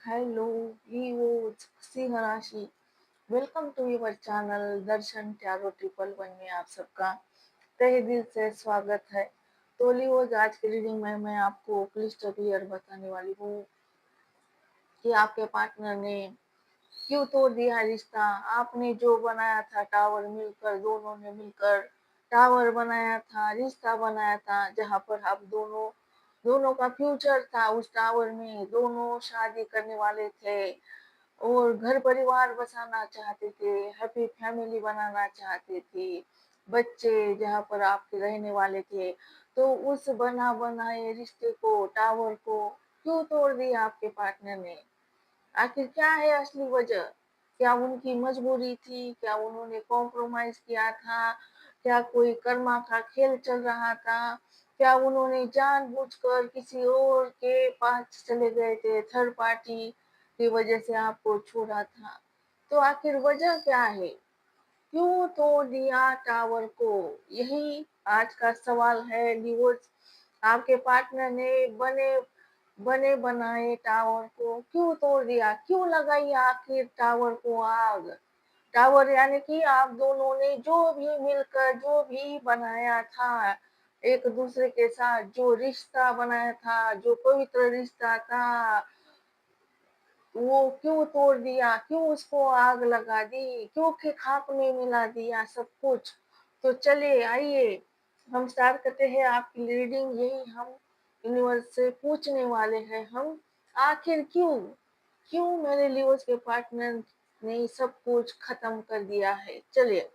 Hello viewers, सिंह राशि। Welcome to your channel Darshan tarot triple one में आप सबका तहे दिल से स्वागत है। तो व्यूअर्स, आज की रीडिंग में मैं आपको क्लिस्टर क्लियर बताने वाली हूँ कि आपके पार्टनर ने क्यों तोड़ दिया रिश्ता। आपने जो बनाया था टावर मिलकर, दोनों ने मिलकर टावर बनाया था, रिश्ता बनाया था, जहाँ पर आप दोनों दोनों का फ्यूचर था। उस टावर में दोनों शादी करने वाले थे और घर परिवार बसाना चाहते थे, हैप्पी फैमिली बनाना चाहते थे, बच्चे जहाँ पर आपके रहने वाले थे। तो उस बना बनाए रिश्ते को, टावर को क्यों तोड़ दिया आपके पार्टनर ने? आखिर क्या है असली वजह? क्या उनकी मजबूरी थी? क्या उन्होंने कॉम्प्रोमाइज किया था? क्या कोई कर्मा का खेल चल रहा था? क्या उन्होंने जानबूझकर किसी और के पास चले गए थे, थर्ड पार्टी की वजह से आपको छोड़ा था? तो आखिर वजह क्या है? क्यों तोड़ दिया टावर को? यही आज का सवाल है व्यूअर्स। आपके पार्टनर ने बने बने बनाए टावर को क्यों तोड़ दिया? क्यों लगाई आखिर टावर को आग? टावर यानी कि आप दोनों ने जो भी मिलकर जो भी बनाया था, एक दूसरे के साथ जो रिश्ता बनाया था, जो पवित्र रिश्ता था, वो क्यों तोड़ दिया? क्यों उसको आग लगा दी? क्यों खाक में मिला दिया सब कुछ? तो चलिए आइए हम स्टार्ट करते हैं आपकी रीडिंग। यही हम यूनिवर्स से पूछने वाले हैं हम, आखिर क्यों क्यों मेरे लिवर्स के पार्टनर ने सब कुछ खत्म कर दिया है। चलिए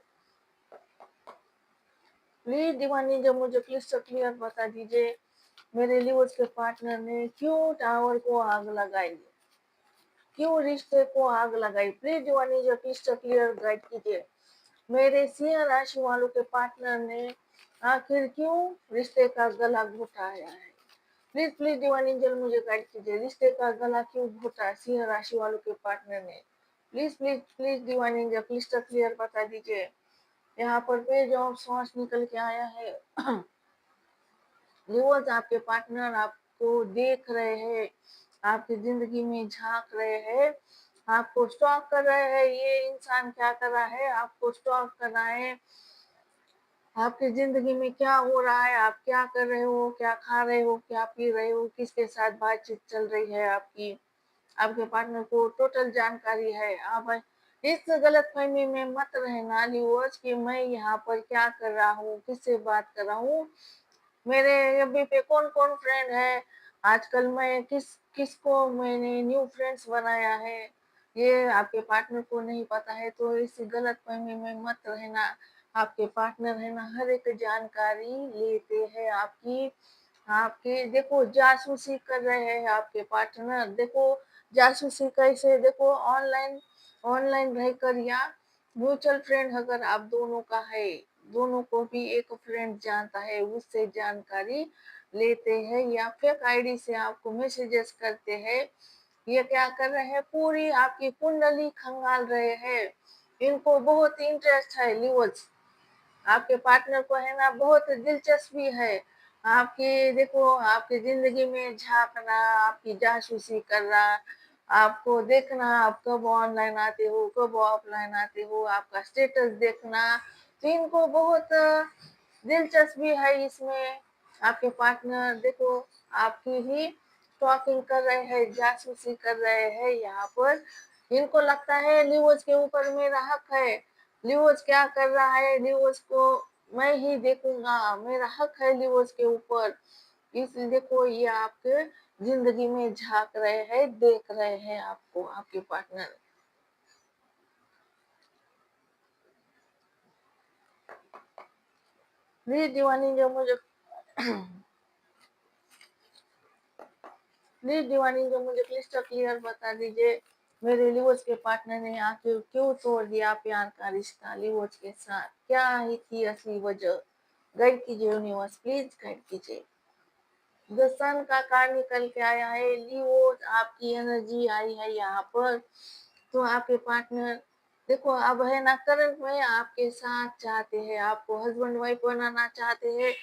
प्लीज दीवानी, जब मुझे क्लिस्टर क्लियर बता दीजिए, मेरे लिवर्स के पार्टनर ने क्यों टावर को आग लगाई, क्यों रिश्ते को आग लगाई? प्लीज दीवानी, जो क्लिस्टर क्लियर गाइड कीजिए। मेरे सिंह राशि वालों के पार्टनर ने आखिर क्यों रिश्ते का गला घोटाया है? प्लीज प्लीज डिवाइन एंजल मुझे गाइड कीजिए, रिश्ते का गला क्यों घोटा सिंह राशि वालों के पार्टनर ने? Please please please divine angel clyster clear बता दीजिए। यहाँ पर पेज ऑफ सॉर्ड्स निकल के आया है। व्यूअर्स, आपके पार्टनर आपको देख रहे हैं, आपकी जिंदगी में झांक रहे हैं, आपको स्टॉक कर रहे हैं। ये इंसान क्या कर रहा है? आपको स्टॉक कर रहा है। आपकी जिंदगी में क्या हो रहा है, आप क्या कर रहे हो, क्या खा रहे हो, क्या पी रहे हो, किसके साथ बातचीत चल रही है आपकी, आपके पार्टनर को टोटल जानकारी है। आप इस गलतफहमी में मत रहना व्यूअर्स कि मैं यहाँ पर क्या कर रहा हूँ, किससे बात कर रहा हूँ, मेरे अभी पे कौन कौन फ्रेंड है, आजकल मैं किसको मैंने न्यू फ्रेंड्स बनाया है, ये आपके पार्टनर को नहीं पता है। तो इस गलतफहमी में मत रहना। आपके पार्टनर है ना, हर एक जानकारी लेते हैं आपकी, आपके देखो जासूसी कर रहे हैं आपके पार्टनर। देखो जासूसी कैसे, देखो ऑनलाइन ऑनलाइन रहकर या म्यूचुअल फ्रेंड अगर आप दोनों का है, दोनों को भी एक फ्रेंड जानता है, उससे जानकारी लेते हैं या फेक आईडी से आपको मैसेजेस करते हैं। ये क्या कर रहे हैं? पूरी आपकी कुंडली खंगाल रहे हैं। इनको बहुत इंटरेस्ट है लिवर्स, आपके पार्टनर को है ना बहुत दिलचस्पी है आपकी, देखो आपकी जिंदगी में झांकना, आपकी जासूसी करना, आपको देखना आप कब ऑनलाइन आते हो, कब ऑफलाइन आते हो, आपका स्टेटस देखना। तो इनको बहुत दिलचस्पी है इसमें। आपके पार्टनर देखो आपकी ही टॉकिंग कर रहे हैं, जासूसी कर रहे हैं यहाँ पर। इनको लगता है लिवोज के ऊपर मेरा हक है, लिवोज क्या कर रहा है, लिवोज को मैं ही देखूंगा, मेरा हक है लिवोज के ऊपर। इसलिए देखो ये आपके जिंदगी में झांक रहे हैं, देख रहे हैं आपको, आपके पार्टनर। प्लीज दीवानी, जो मुझे प्लीज दीवानी, जो मुझे क्लिस्टर क्लियर बता दीजिए, मेरे लिवोज के पार्टनर ने आखिर क्यों तोड़ दिया प्यार का रिश्ता लिवोज के साथ? क्या ही थी असली वजह? गाइड कीजिए यूनिवर्स, प्लीज गाइड कीजिए। द सन का कार्ड निकल के आया है। लिवोज, आपकी एनर्जी आई है यहाँ पर। तो आपके पार्टनर देखो अब है ना, करंट में आपके साथ चाहते हैं, आपको हस्बैंड वाइफ बनाना चाहते हैं,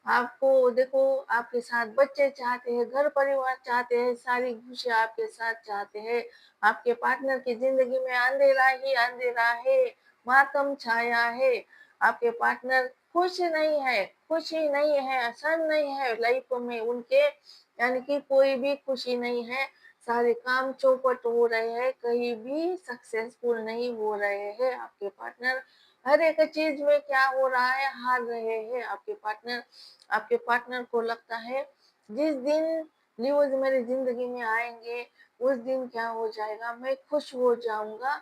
आपको देखो, आपके साथ बच्चे चाहते हैं, घर परिवार चाहते हैं, सारी खुशियाँ आपके साथ चाहते हैं। आपके पार्टनर की ज़िंदगी में अंधेरा ही अंधेरा है, मातम छाया है। आपके पार्टनर खुशी नहीं है, सन नहीं है लाइफ में उनके, यानी कि कोई भी खुशी नहीं है। सारे काम चौपट हो रहे हैं, कहीं भी सक्सेसफुल नहीं हो रहे हैं आपके पार्टनर। हर एक चीज़ में क्या हो रहा है, हार रहे हैं आपके पार्टनर। आपके पार्टनर को लगता है जिस दिन लियोज मेरी जिंदगी में आएंगे, उस दिन क्या हो जाएगा, मैं खुश हो जाऊंगा।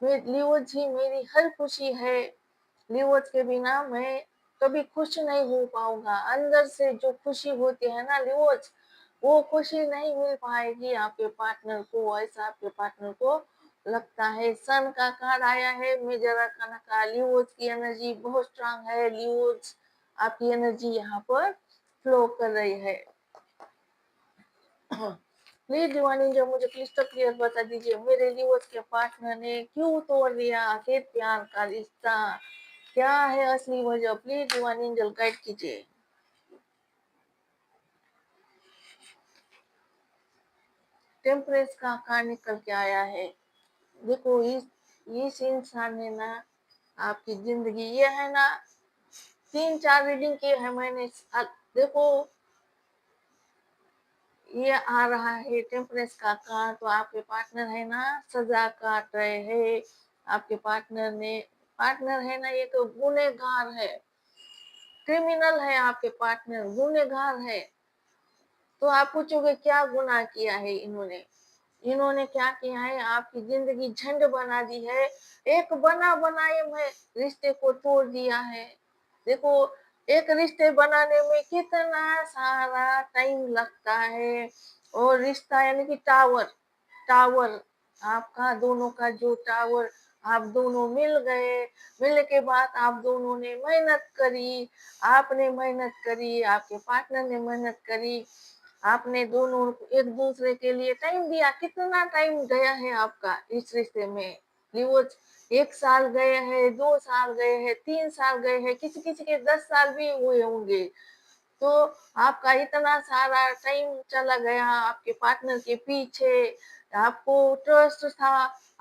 मैं लियोज ही मेरी हर खुशी है, लियोज के बिना मैं कभी खुश नहीं हो पाऊंगा। अंदर से जो खुशी होती है ना लियोज, वो खुशी नहीं मिल पाएगी आपके पार्टनर को। ऐसा आपके पार्टनर को लगता है। सन का कार्ड आया है, मेजर आर्काना का। लियोज की एनर्जी बहुत स्ट्रांग है। लियोज आपकी एनर्जी यहाँ पर फ्लो कर रही है। प्लीज डिवाइन एंजल मुझे क्रिस्टल क्लियर बता दीजिए, मेरे लियोज के पार्टनर ने क्यों तोड़ दिया आखिर प्यार का रिश्ता? क्या है असली वजह? प्लीज डिवाइन एंजल गाइड कीजिए। टेम्परेस का कार्ड निकल के आया है। देखो, इस इंसान ने ना आपकी जिंदगी, ये है ना 3-4 रीडिंग की है मैंने। देखो, ये आ रहा है टेम्परेस का कार्ड, तो आपके पार्टनर है ना सजा काट रहे हैं। आपके पार्टनर है ना, ये तो गुनहगार है, क्रिमिनल है। आपके पार्टनर गुनहगार है। तो आप पूछोगे क्या गुनाह किया है इन्होंने? इन्होंने क्या किया है, आपकी जिंदगी झंड बना दी है। एक बना बनाए में रिश्ते को तोड़ दिया है। देखो, एक रिश्ते बनाने में कितना सारा टाइम लगता है। और रिश्ता यानी कि टावर, टावर आपका दोनों का जो टावर, आप दोनों मिल गए। मिलने के बाद आप दोनों ने मेहनत करी, आपने मेहनत करी, आपके पार्टनर ने मेहनत करी, आपने दोनों एक दूसरे के लिए टाइम दिया। कितना टाइम गया है आपका इस रिश्ते में लियोज? 1 साल गए हैं, 2 साल गए हैं, 3 साल गए हैं, किसी किसी के 10 साल भी हुए होंगे। तो आपका इतना सारा टाइम चला गया आपके पार्टनर के पीछे। आपको ट्रस्ट था,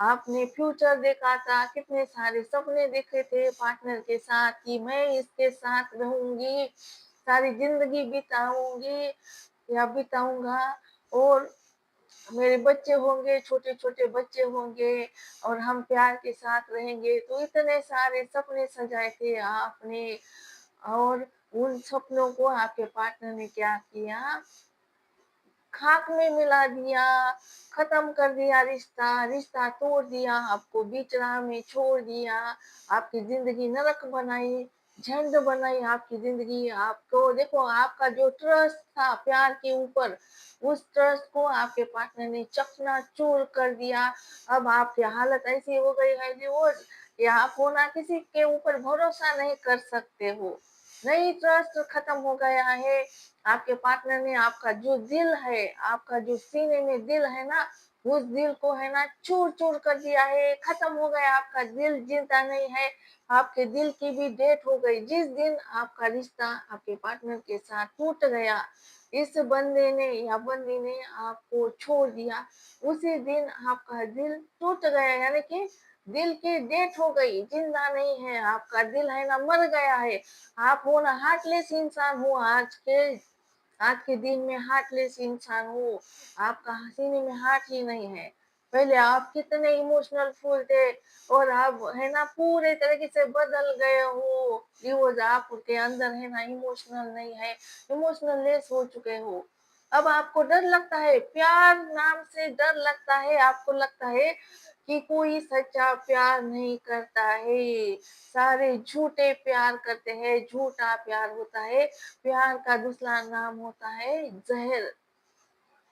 आपने फ्यूचर देखा था, कितने सारे सपने देखे थे पार्टनर के साथ कि मैं इसके साथ रहूंगी, सारी जिंदगी बिताऊंगी या बिताऊंगा, और मेरे बच्चे होंगे, छोटे छोटे बच्चे होंगे, और हम प्यार के साथ रहेंगे। तो इतने सारे सपने सजाए थे आपने, और उन सपनों को आपके पार्टनर ने क्या किया, खाक में मिला दिया, खत्म कर दिया रिश्ता, रिश्ता तोड़ दिया, आपको बीच राह में छोड़ दिया, आपकी जिंदगी नरक बनाई, झंड बनाई आपकी जिंदगी। आपको देखो, आपका जो ट्रस्ट था प्यार के ऊपर, उस ट्रस्ट को आपके पार्टनर ने चकनाचूर कर दिया। अब आपकी हालत ऐसी हो गई है कि वो, या आप हो ना किसी के ऊपर भरोसा नहीं कर सकते हो। नहीं, ट्रस्ट खत्म हो गया है। आपके पार्टनर ने आपका जो दिल है, आपका जो सीने में दिल है ना, उस दिल को है ना चूर चूर कर दिया है, खत्म हो गया। आपका दिल जिंदा नहीं है, आपके दिल की भी डेथ हो गई। जिस दिन आपका रिश्ता आपके पार्टनर के साथ टूट गया, इस बंदे ने या बंदी ने आपको छोड़ दिया, उसी दिन आपका दिल टूट गया, यानी कि दिल की डेथ हो गई, जिंदा नहीं है आपका दिल, है ना मर गया है। आप हो ना हार्टलेस इंसान हो, आज के दिन में हार्टलेस इंसान हो। आपका सीने में हार्ट ही नहीं है। पहले आप कितने इमोशनल फुल थे, और आप है ना पूरे तरीके से बदल गए हो। लियोज आपके अंदर है ना इमोशनल नहीं है, इमोशनल लेस हो चुके हो। अब आपको डर लगता है, प्यार नाम से डर लगता है। आपको लगता है कि कोई सच्चा प्यार नहीं करता है, सारे झूठे प्यार करते हैं, झूठा प्यार होता है। प्यार का दूसरा नाम होता है जहर,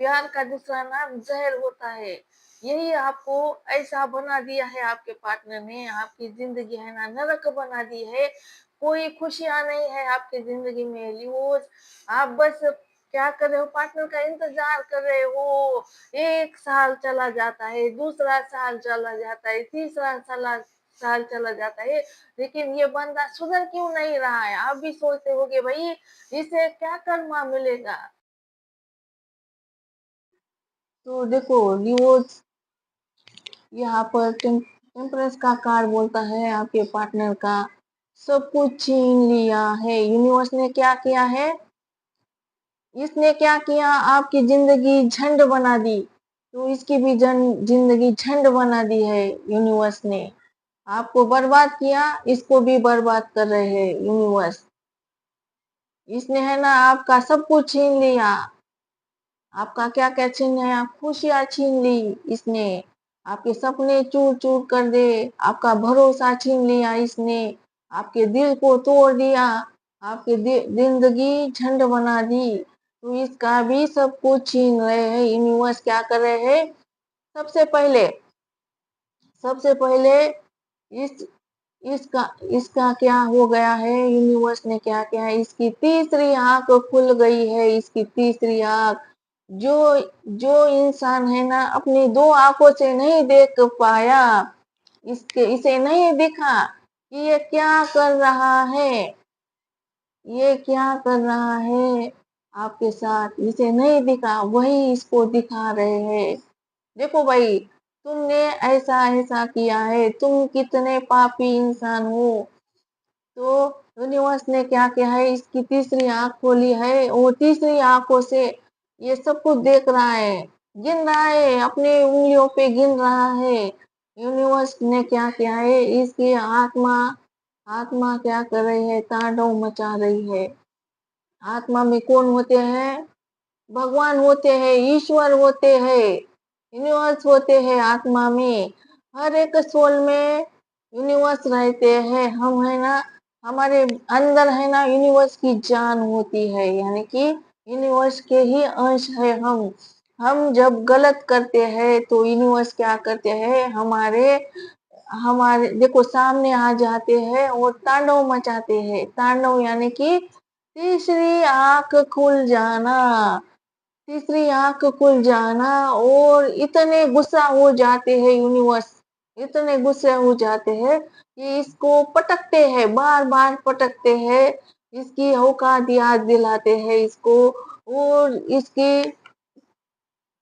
प्यार का दूसरा नाम जहर होता है। यही आपको ऐसा बना दिया है आपके पार्टनर ने, आपकी जिंदगी है ना नरक बना दी है। कोई खुशियां नहीं है आपकी जिंदगी में लियोज। आप बस क्या कर रहे हो, पार्टनर का इंतजार कर रहे हो। 1 साल चला जाता है, दूसरा साल चला जाता है, तीसरा साल साल चला जाता है, लेकिन ये बंदा सुधर क्यों नहीं रहा है? आप भी सोचते होंगे भाई इसे क्या कर्मा मिलेगा? तो देखो डिवोर्स यहाँ पर टेम्परेंस का कार्ड बोलता है आपके पार्टनर का सब कुछ छीन लिया है। यूनिवर्स ने क्या किया है? इसने क्या किया? आपकी जिंदगी झंड बना दी। तो इसकी भी जिंदगी झंड बना दी है यूनिवर्स ने। आपको बर्बाद किया, इसको भी बर्बाद कर रहे हैं यूनिवर्स। इसने है ना आपका सब कुछ छीन लिया। आपका क्या क्या छीन लिया? खुशियां छीन ली इसने। आपके सपने चूर चूर कर दे। आपका भरोसा छीन लिया इसने। आपके दिल को तोड़ दिया। आपकी जिंदगी झंड बना दी। तो इसका भी सब कुछ छीन रहे हैं यूनिवर्स। क्या कर रहे हैं? सबसे पहले सबसे पहले इस इसका इसका क्या हो गया है? यूनिवर्स ने क्या किया है? इसकी तीसरी आंख खुल गई है। इसकी तीसरी आंख जो जो इंसान है ना अपनी दो आंखों से नहीं देख पाया, इसे नहीं दिखा कि ये क्या कर रहा है, ये क्या कर रहा है आपके साथ, इसे नहीं दिखा, वही इसको दिखा रहे हैं। देखो भाई, तुमने ऐसा ऐसा किया है, तुम कितने पापी इंसान हो। तो यूनिवर्स ने क्या किया है? इसकी तीसरी आंख खोली है और तीसरी आंखों से ये सब कुछ देख रहा है, गिन रहा है, अपने उंगलियों पे गिन रहा है। यूनिवर्स ने क्या किया है? इसकी आत्मा आत्मा क्या कर रही है? तांडव मचा रही है। आत्मा में कौन होते हैं? भगवान होते हैं, ईश्वर होते हैं, यूनिवर्स होते हैं आत्मा में। हर एक सोल में यूनिवर्स रहते हैं। हम है ना हमारे अंदर है ना यूनिवर्स की जान होती है, यानी कि यूनिवर्स के ही अंश है हम जब गलत करते हैं तो यूनिवर्स क्या करते हैं? हमारे हमारे देखो सामने आ जाते हैं और तांडव मचाते हैं। तांडव यानी कि तीसरी आंख खुल जाना। तीसरी आंख खुल जाना और इतने गुस्सा हो जाते हैं यूनिवर्स, इतने गुस्से हो जाते हैं कि इसको पटकते हैं, बार बार पटकते हैं, इसकी औकात याद दिलाते हैं इसको। और इसकी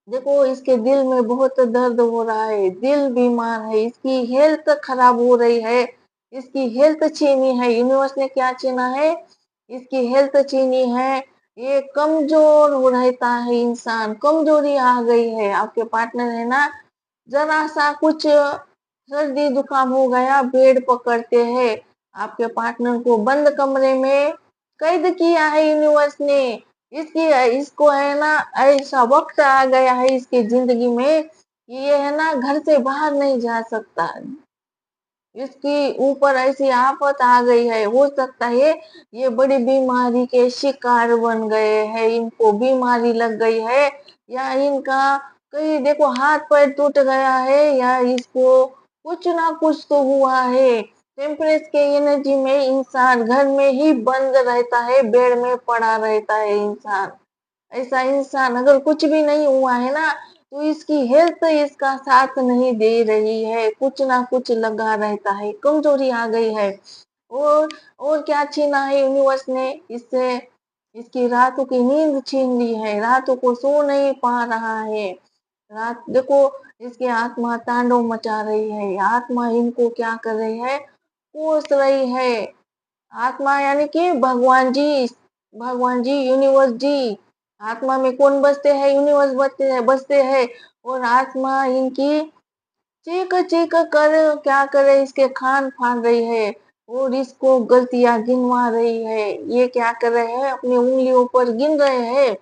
देखो इसके दिल में बहुत दर्द हो रहा है, दिल बीमार है, इसकी हेल्थ खराब हो रही है, इसकी हेल्थ छीनी है। यूनिवर्स ने क्या छीना है? इसकी हेल्थ छीनी है। ये कमजोर हो रहता है, इंसान कमजोरी आ गई है। आपके पार्टनर है ना जरा सा कुछ सर्दी जुकाम हो गया, बेड पकड़ते हैं। आपके पार्टनर को बंद कमरे में कैद किया है यूनिवर्स ने। इसकी इसको है ना ऐसा वक्त आ गया है इसकी जिंदगी में कि ये है ना घर से बाहर नहीं जा सकता। इसके ऊपर ऐसी आफत आ गई है, हो सकता है ये बड़ी बीमारी के शिकार बन गए हैं, इनको बीमारी लग गई है, या इनका कहीं देखो हाथ पैर टूट गया है, या इसको कुछ ना कुछ तो हुआ है। टेम्परेचर के एनर्जी में इंसान घर में ही बंद रहता है, बेड में पड़ा रहता है इंसान। ऐसा इंसान अगर कुछ भी नहीं हुआ है ना तो इसकी हेल्थ इसका साथ नहीं दे रही है, कुछ ना कुछ लगा रहता है, कमजोरी आ गई है। और क्या छीना है यूनिवर्स ने इससे? इसकी रातों की नींद छीन ली है, रातों को सो नहीं पा रहा है। रात देखो इसकी आत्मा तांडव मचा रही है, आत्मा इनको क्या कर रही है? कोस रही है। आत्मा यानी कि भगवान जी, यूनिवर्स जी। आत्मा में कौन बसते हैं? यूनिवर्स बसते हैं। और आत्मा इनकी चीख चीख कर क्या करे? इसके खान फान रही है और इसको गलतियां गिनवा रही है। ये क्या कर रहे हैं? अपनी उंगलियों पर गिन रहे हैं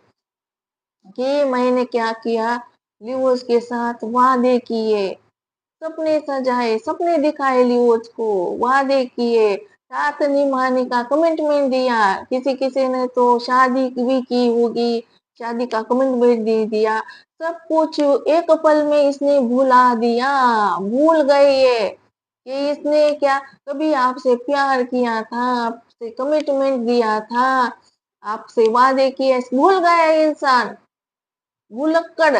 कि मैंने क्या किया, यूनिवर्स के साथ वादे किए, सपने सजाए, सपने दिखाए ल्यूज को, वादे किए, साथ निभाने का कमिटमेंट दिया। किसी किसी ने तो शादी भी की होगी, शादी का कमिटमेंट दे दिया। सब कुछ एक पल में इसने भुला दिया, भूल गए ये कि इसने क्या कभी आपसे प्यार किया था, आपसे कमिटमेंट दिया था, आपसे वादे किए, भूल गया इंसान। भुलक्कड़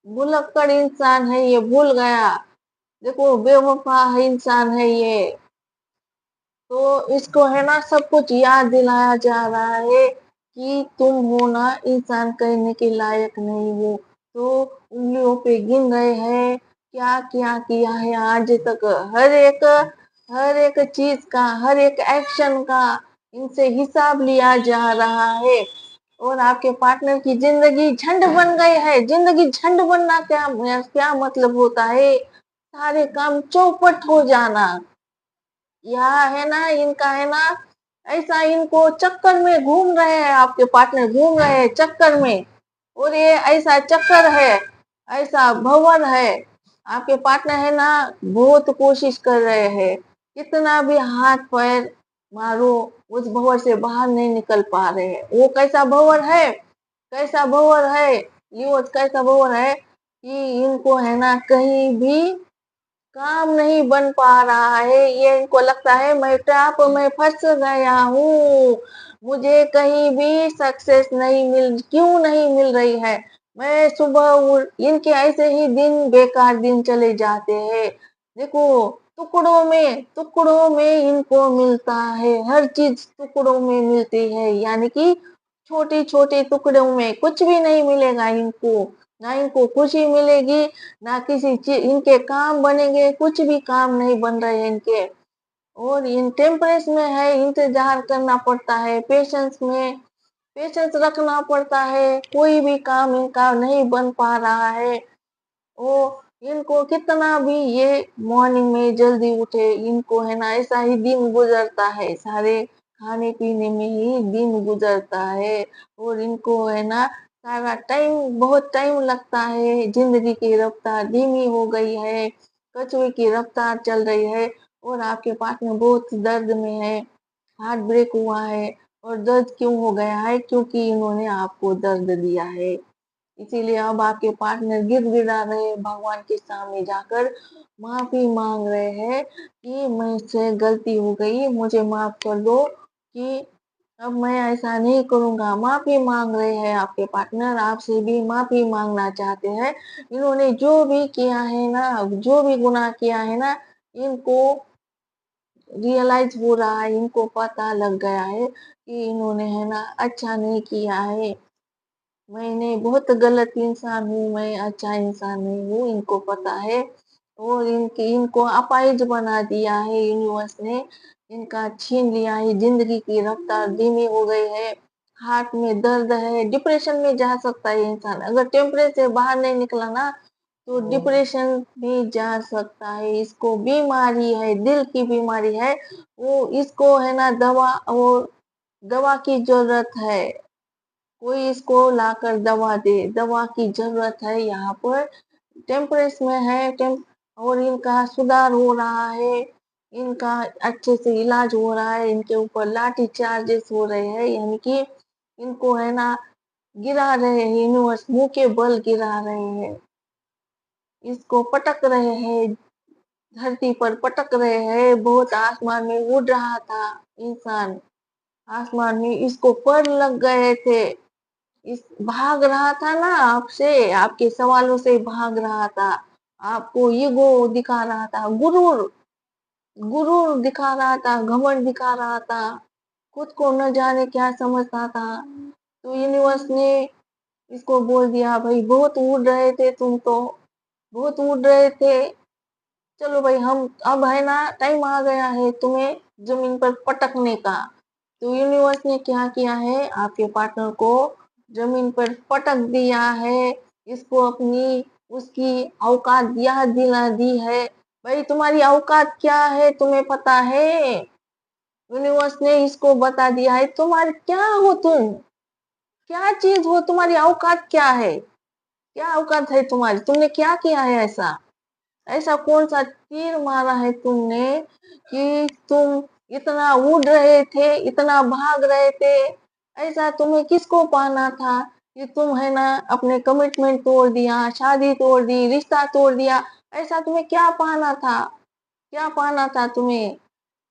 भुलक्कड़ इंसान है ये, भूल गया। देखो बेवफा है इंसान है ये। तो इसको है ना सब कुछ याद दिलाया जा रहा है कि तुम हो ना इंसान कहने के लायक नहीं हो। तो उंगलियों पे गिन रहे हैं क्या क्या किया है आज तक। हर एक हर एक चीज का, हर एक एक्शन का इनसे हिसाब लिया जा रहा है। और आपके पार्टनर की जिंदगी झंड बन गई है। जिंदगी झंड बनना क्या क्या मतलब होता है? सारे काम चौपट हो जाना। यहाँ है ना इनका है ना ऐसा इनको चक्कर में घूम रहे हैं, आपके पार्टनर घूम रहे हैं चक्कर में। और ये ऐसा चक्कर है, ऐसा भंवर है। आपके पार्टनर है ना बहुत कोशिश कर रहे हैं, कितना भी हाथ पैर मारो उस भंवर से बाहर नहीं निकल पा रहे हैं। वो कैसा भंवर है, कैसा भंवर है, लियो कैसा भंवर है कि इनको है ना कहीं भी काम नहीं बन पा रहा है। ये इनको लगता है मैं ट्रैप में फंस गया हूँ, मुझे कहीं भी सक्सेस नहीं मिल, क्यों नहीं मिल रही है। मैं सुबह इनके ऐसे ही दिन बेकार दिन चले जाते हैं। देखो टुकड़ों में इनको मिलता है, हर चीज टुकड़ों में मिलती है, यानी कि छोटे छोटे टुकड़ों में कुछ भी नहीं मिलेगा इनको। ना इनको खुशी मिलेगी, ना किसी चीज इनके काम बनेंगे, कुछ भी काम नहीं बन रहे इनके। और इन टेम्परेस में है, इंतजार करना पड़ता है, पेशेंस रखना पड़ता है, कोई भी काम इनका नहीं बन पा रहा है। वो इनको कितना भी ये मॉर्निंग में जल्दी उठे, इनको है ना ऐसा ही दिन गुजरता है, सारे खाने पीने में ही दिन गुजरता है। और इनको है ना सारा टाइम, बहुत टाइम लगता है, जिंदगी की रफ्तार धीमी हो गई है, कछुए की रफ्तार चल रही है। और आपके पार्टनर बहुत दर्द में है, हार्ट ब्रेक हुआ है। और दर्द क्यों हो गया है? क्योंकि इन्होंने आपको दर्द दिया है। इसीलिए अब आपके पार्टनर गिड़गिड़ा रहे, भगवान के सामने जाकर माफी मांग रहे हैं कि मुझसे गलती हो गई, मुझे माफ कर दो, कि अब मैं ऐसा नहीं करूंगा। माफी मांग रहे हैं आपके पार्टनर, आपसे भी माफी मांगना चाहते हैं। इन्होंने जो भी किया है ना, जो भी गुनाह किया है ना, इनको रियलाइज हो रहा है, इनको पता लग गया है कि इन्होंने है ना अच्छा नहीं किया है। मैंने बहुत गलत इंसान हूँ, मैं अच्छा इंसान नहीं हूँ, इनको पता है। और इनको अपाहिज बना दिया है यूनिवर्स ने, इनका छीन लिया है, जिंदगी की रफ्तार धीमी हो गई है, हार्ट में दर्द है, डिप्रेशन में जा सकता है इंसान अगर टेम्परेचर से बाहर नहीं निकला ना। तो डिप्रेशन में जा सकता है, इसको बीमारी है, दिल की बीमारी है। वो इसको है ना दवा की जरूरत है, कोई इसको लाकर दवा दे, दवा की जरूरत है यहाँ पर। टेम्परेस में है और इनका सुधार हो रहा है, इनका अच्छे से इलाज हो रहा है, इनके ऊपर लाठी चार्जेस हो रहे हैं, यानी कि इनको है ना गिरा रहे हैं, यूनिवर्स मुंह के बल गिरा रहे हैं, इसको पटक रहे हैं, धरती पर पटक रहे हैं। बहुत आसमान में उड़ रहा था इंसान, आसमान में इसको पर लग गए थे, इस भाग रहा था ना आपसे, आपके सवालों से भाग रहा था, आपको ईगो दिखा रहा था, गुरूर गुरूर दिखा रहा था, घमंड दिखा रहा था, खुद को न जाने क्या समझता था। तो यूनिवर्स ने इसको बोल दिया भाई बहुत उड़ रहे थे तुम तो, बहुत उड़ रहे थे, चलो भाई हम अब है ना टाइम आ गया है तुम्हें जमीन पर पटकने का। तो यूनिवर्स ने क्या किया है, आपके पार्टनर को जमीन पर पटक दिया है, इसको अपनी उसकी औकात याद दिला दी है। भाई तुम्हारी औकात क्या है तुम्हें पता है? यूनिवर्स ने इसको बता दिया है तुम्हारे क्या हो, तुम क्या चीज हो, तुम्हारी औकात क्या है, क्या औकात है तुम्हारी, तुमने क्या किया है ऐसा? ऐसा कौन सा तीर मारा है तुमने कि तुम इतना उड़ रहे थे, इतना भाग रहे थे? ऐसा तुम्हें किसको पाना था कि तुम है ना अपने कमिटमेंट तोड़ दिया, शादी तोड़ दी, रिश्ता तोड़ दिया? ऐसा तुम्हें क्या पाना था, क्या पाना था तुम्हें?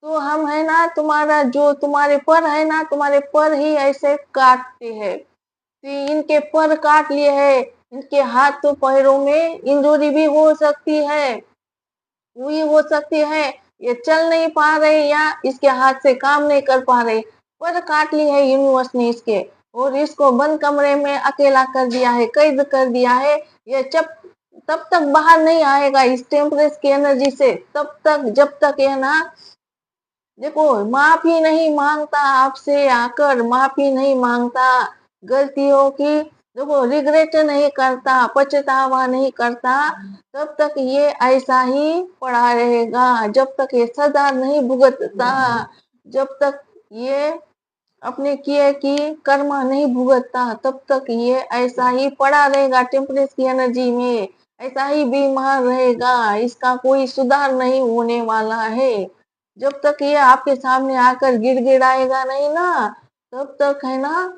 तो हम है ना तुम्हारा जो तुम्हारे पर है ना, तुम्हारे पर ही ऐसे काटते हैं कि इनके पर काट लिए हैं, इनके हाथ तो पैरों में इंजरी भी हो सकती है। हुई हो सकती है, ये चल नहीं पा रहे या इसके हाथ से काम नहीं कर पा रहे, पर काट ली है यूनिवर्स ने इसके, और इसको बंद कमरे में अकेला कर दिया है, कैद कर दिया है। ये तब तक बाहर नहीं आएगा इस टेम्परेचर की एनर्जी से, तब तक जब तक ये ना, देखो, माफी नहीं मांगता, आपसे आकर माफी नहीं मांगता गलतियों की, देखो, रिग्रेट नहीं करता, पछतावा नहीं करता, तब तक ये ऐसा ही पड़ा रहेगा। जब तक ये सजा नहीं भुगतता, जब तक ये अपने किए की कर्म नहीं भुगतता, तब तक ये ऐसा ही पड़ा रहेगा टेम्परेचर की एनर्जी में, ऐसा ही बीमार रहेगा, इसका कोई सुधार नहीं होने वाला है। जब तक ये आपके सामने आकर गिड़गिड़ाएगा नहीं ना, तब तक है ना,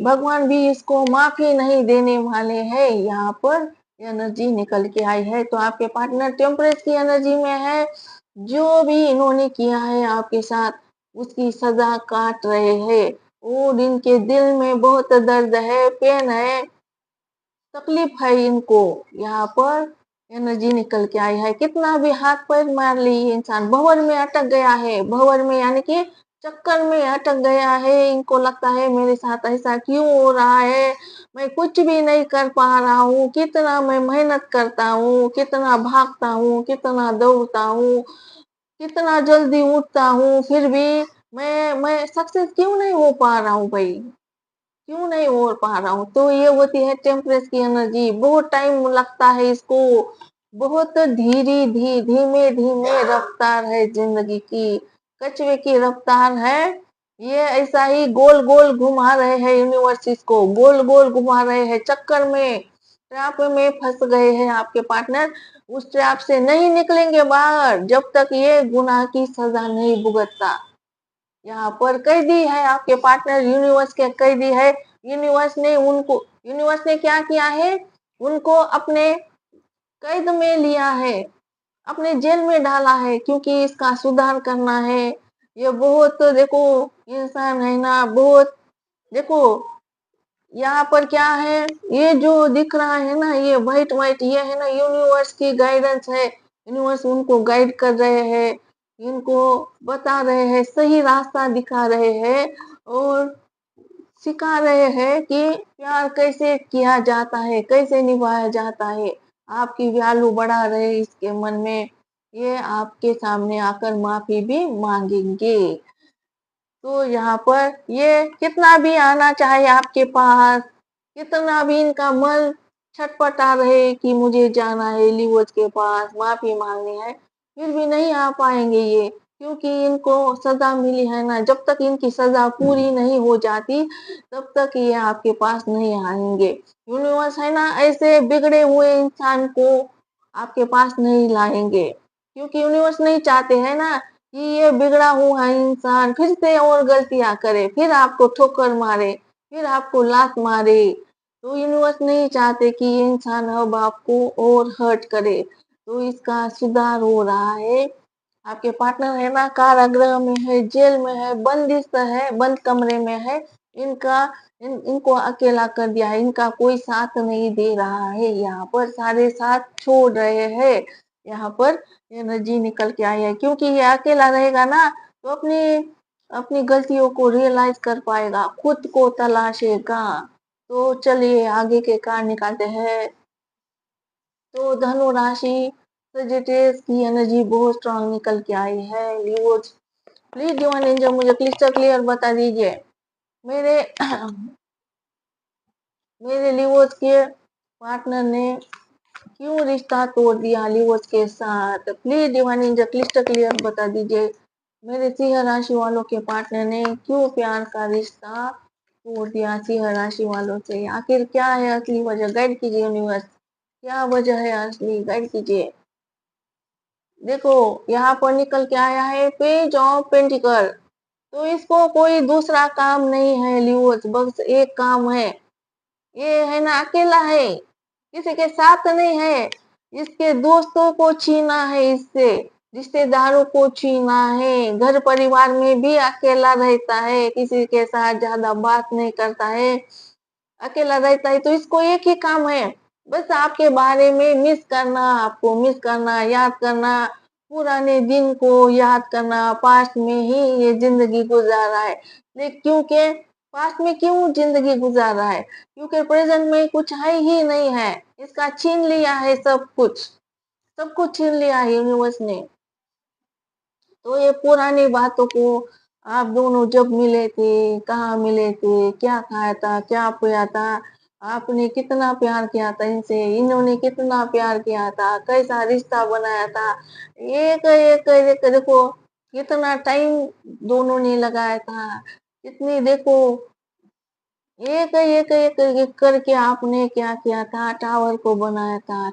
भगवान भी इसको माफी नहीं देने वाले हैं। यहाँ पर एनर्जी निकल के आई है, तो आपके पार्टनर टेम्परेचर की एनर्जी में है, जो भी इन्होंने किया है आपके साथ, उसकी सजा काट रहे हैं, और इनके दिल में बहुत दर्द है, पेन है, तकलीफ है इनको। यहाँ पर एनर्जी निकल के आई है, कितना भी हाथ पैर मार ली इंसान, भंवर में अटक गया है, भंवर में यानी कि चक्कर में अटक गया है, इनको लगता है मेरे साथ ऐसा क्यों हो रहा है, मैं कुछ भी नहीं कर पा रहा हूँ, कितना मैं मेहनत करता हूँ, कितना भागता हूँ, कितना दौड़ता हूँ, कितना जल्दी उठता हूँ, फिर भी मैं सक्सेस क्यों नहीं हो पा रहा हूँ भाई, क्यों नहीं हो पा रहा हूँ। तो ये होती है टेम्परेचर की एनर्जी, बहुत टाइम लगता है इसको, बहुत धीमे धीमे रफ्तार है जिंदगी की, कछुए की रफ्तार है। ये ऐसा ही गोल गोल घुमा रहे हैं यूनिवर्स, इसको गोल गोल घुमा रहे हैं, चक्कर में, ट्रैप में फंस गए हैं आपके पार्टनर, उस ट्रैप से नहीं निकलेंगे बाहर जब तक ये गुनाह की सजा नहीं भुगतता। यहाँ पर कैदी है आपके पार्टनर, यूनिवर्स के कैदी है। यूनिवर्स ने क्या किया है, उनको अपने कैद में लिया है, अपने जेल में डाला है, क्योंकि इसका सुधार करना है। ये बहुत, देखो, इंसान है ना, बहुत, देखो, यहाँ पर क्या है, ये जो दिख रहा है ना, ये व्हाइट व्हाइट, ये है ना यूनिवर्स की गाइडेंस है, यूनिवर्स उनको गाइड कर रहे हैं, इनको बता रहे हैं, सही रास्ता दिखा रहे हैं, और सिखा रहे हैं कि प्यार कैसे किया जाता है, कैसे निभाया जाता है। आपकी वैल्यू बढ़ा रहे इसके मन में, ये आपके सामने आकर माफी भी मांगेंगे। तो यहाँ पर ये कितना भी आना चाहे आपके पास, कितना भी इनका मन छटपटा रहे कि मुझे जाना है लिवोज के पास, माफी मांगनी है, फिर भी नहीं आ पाएंगे ये, क्योंकि इनको सजा मिली है ना, जब तक इनकी सजा पूरी नहीं हो जाती, तब तक ये आपके पास नहीं आएंगे। यूनिवर्स है ना, ऐसे बिगड़े हुए इंसान को आपके पास नहीं लाएंगे, क्योंकि यूनिवर्स नहीं चाहते हैं ना कि ये बिगड़ा हुआ इंसान फिर से और गलतियां करे, फिर आपको ठोकर मारे, फिर आपको लात मारे। तो यूनिवर्स नहीं चाहते कि ये इंसान अब आपको और हर्ट करे, तो इसका सुधार हो रहा है। आपके पार्टनर है ना, कारागृह में है, जेल में है, बंदिश है, बंद कमरे में है, इनको अकेला कर दिया है, इनका कोई साथ नहीं दे रहा है, यहाँ पर सारे साथ छोड़ रहे हैं। यहाँ पर एनर्जी निकल के आई है, क्योंकि ये अकेला रहेगा ना, तो अपनी अपनी गलतियों को रियलाइज कर पाएगा, खुद को तलाशेगा। तो चलिए आगे के कार्ड निकालते हैं। तो धनु राशि, सजिटेरियस की एनर्जी बहुत स्ट्रांग निकल के आई है। लियोज, प्लीज डिवाइन एंजल मुझे क्लिस्टर क्लियर बता दीजिए, मेरे मेरे लियोज के पार्टनर ने क्यों रिश्ता तोड़ दिया लियोज के साथ, please divine angel clyster clear बता दीजिए, मेरे सिंह राशि वालों के पार्टनर ने क्यों प्यार का रिश्ता तोड़ दिया सिंह राशि वालों से, आखिर क्या है असली वजह, गाइड कीजिए यूनिवर्स, क्या वजह है असली, गाइड कीजिए। देखो, यहाँ पर निकल के आया है पेज ऑफ पेंटिकल, तो इसको कोई दूसरा काम नहीं है लियोज, बस एक काम है, ये है ना अकेला है, किसी के साथ नहीं है, इसके दोस्तों को छीना है इससे, रिश्तेदारों को छीना है, घर परिवार में भी अकेला रहता है, किसी के साथ ज्यादा बात नहीं करता है, अकेला रहता है, तो इसको एक ही काम है, बस आपके बारे में मिस करना, आपको मिस करना, याद करना, पुराने दिन को याद करना, पास्ट में ही ये ज़िंदगी गुज़ार रहा है। क्योंकि पास्ट में क्यों ज़िंदगी गुज़ार रहा है? क्योंकि प्रेज़ेंट में कुछ है ही नहीं है। इसका छीन लिया है सब कुछ छीन लिया है यूनिवर्स ने। तो ये पुरानी बातों को आप दोनों जब मिले थे, कहाँ मिले थे, क्या खाया था, क्या पिया था, आपने कितना प्यार किया था इनसे, इन्होंने कितना प्यार किया था, कैसा रिश्ता बनाया था। एक देखो कितना टाइम दोनों ने लगाया था, कितनी देखो एक करके आपने क्या किया था, टावर को बनाया था,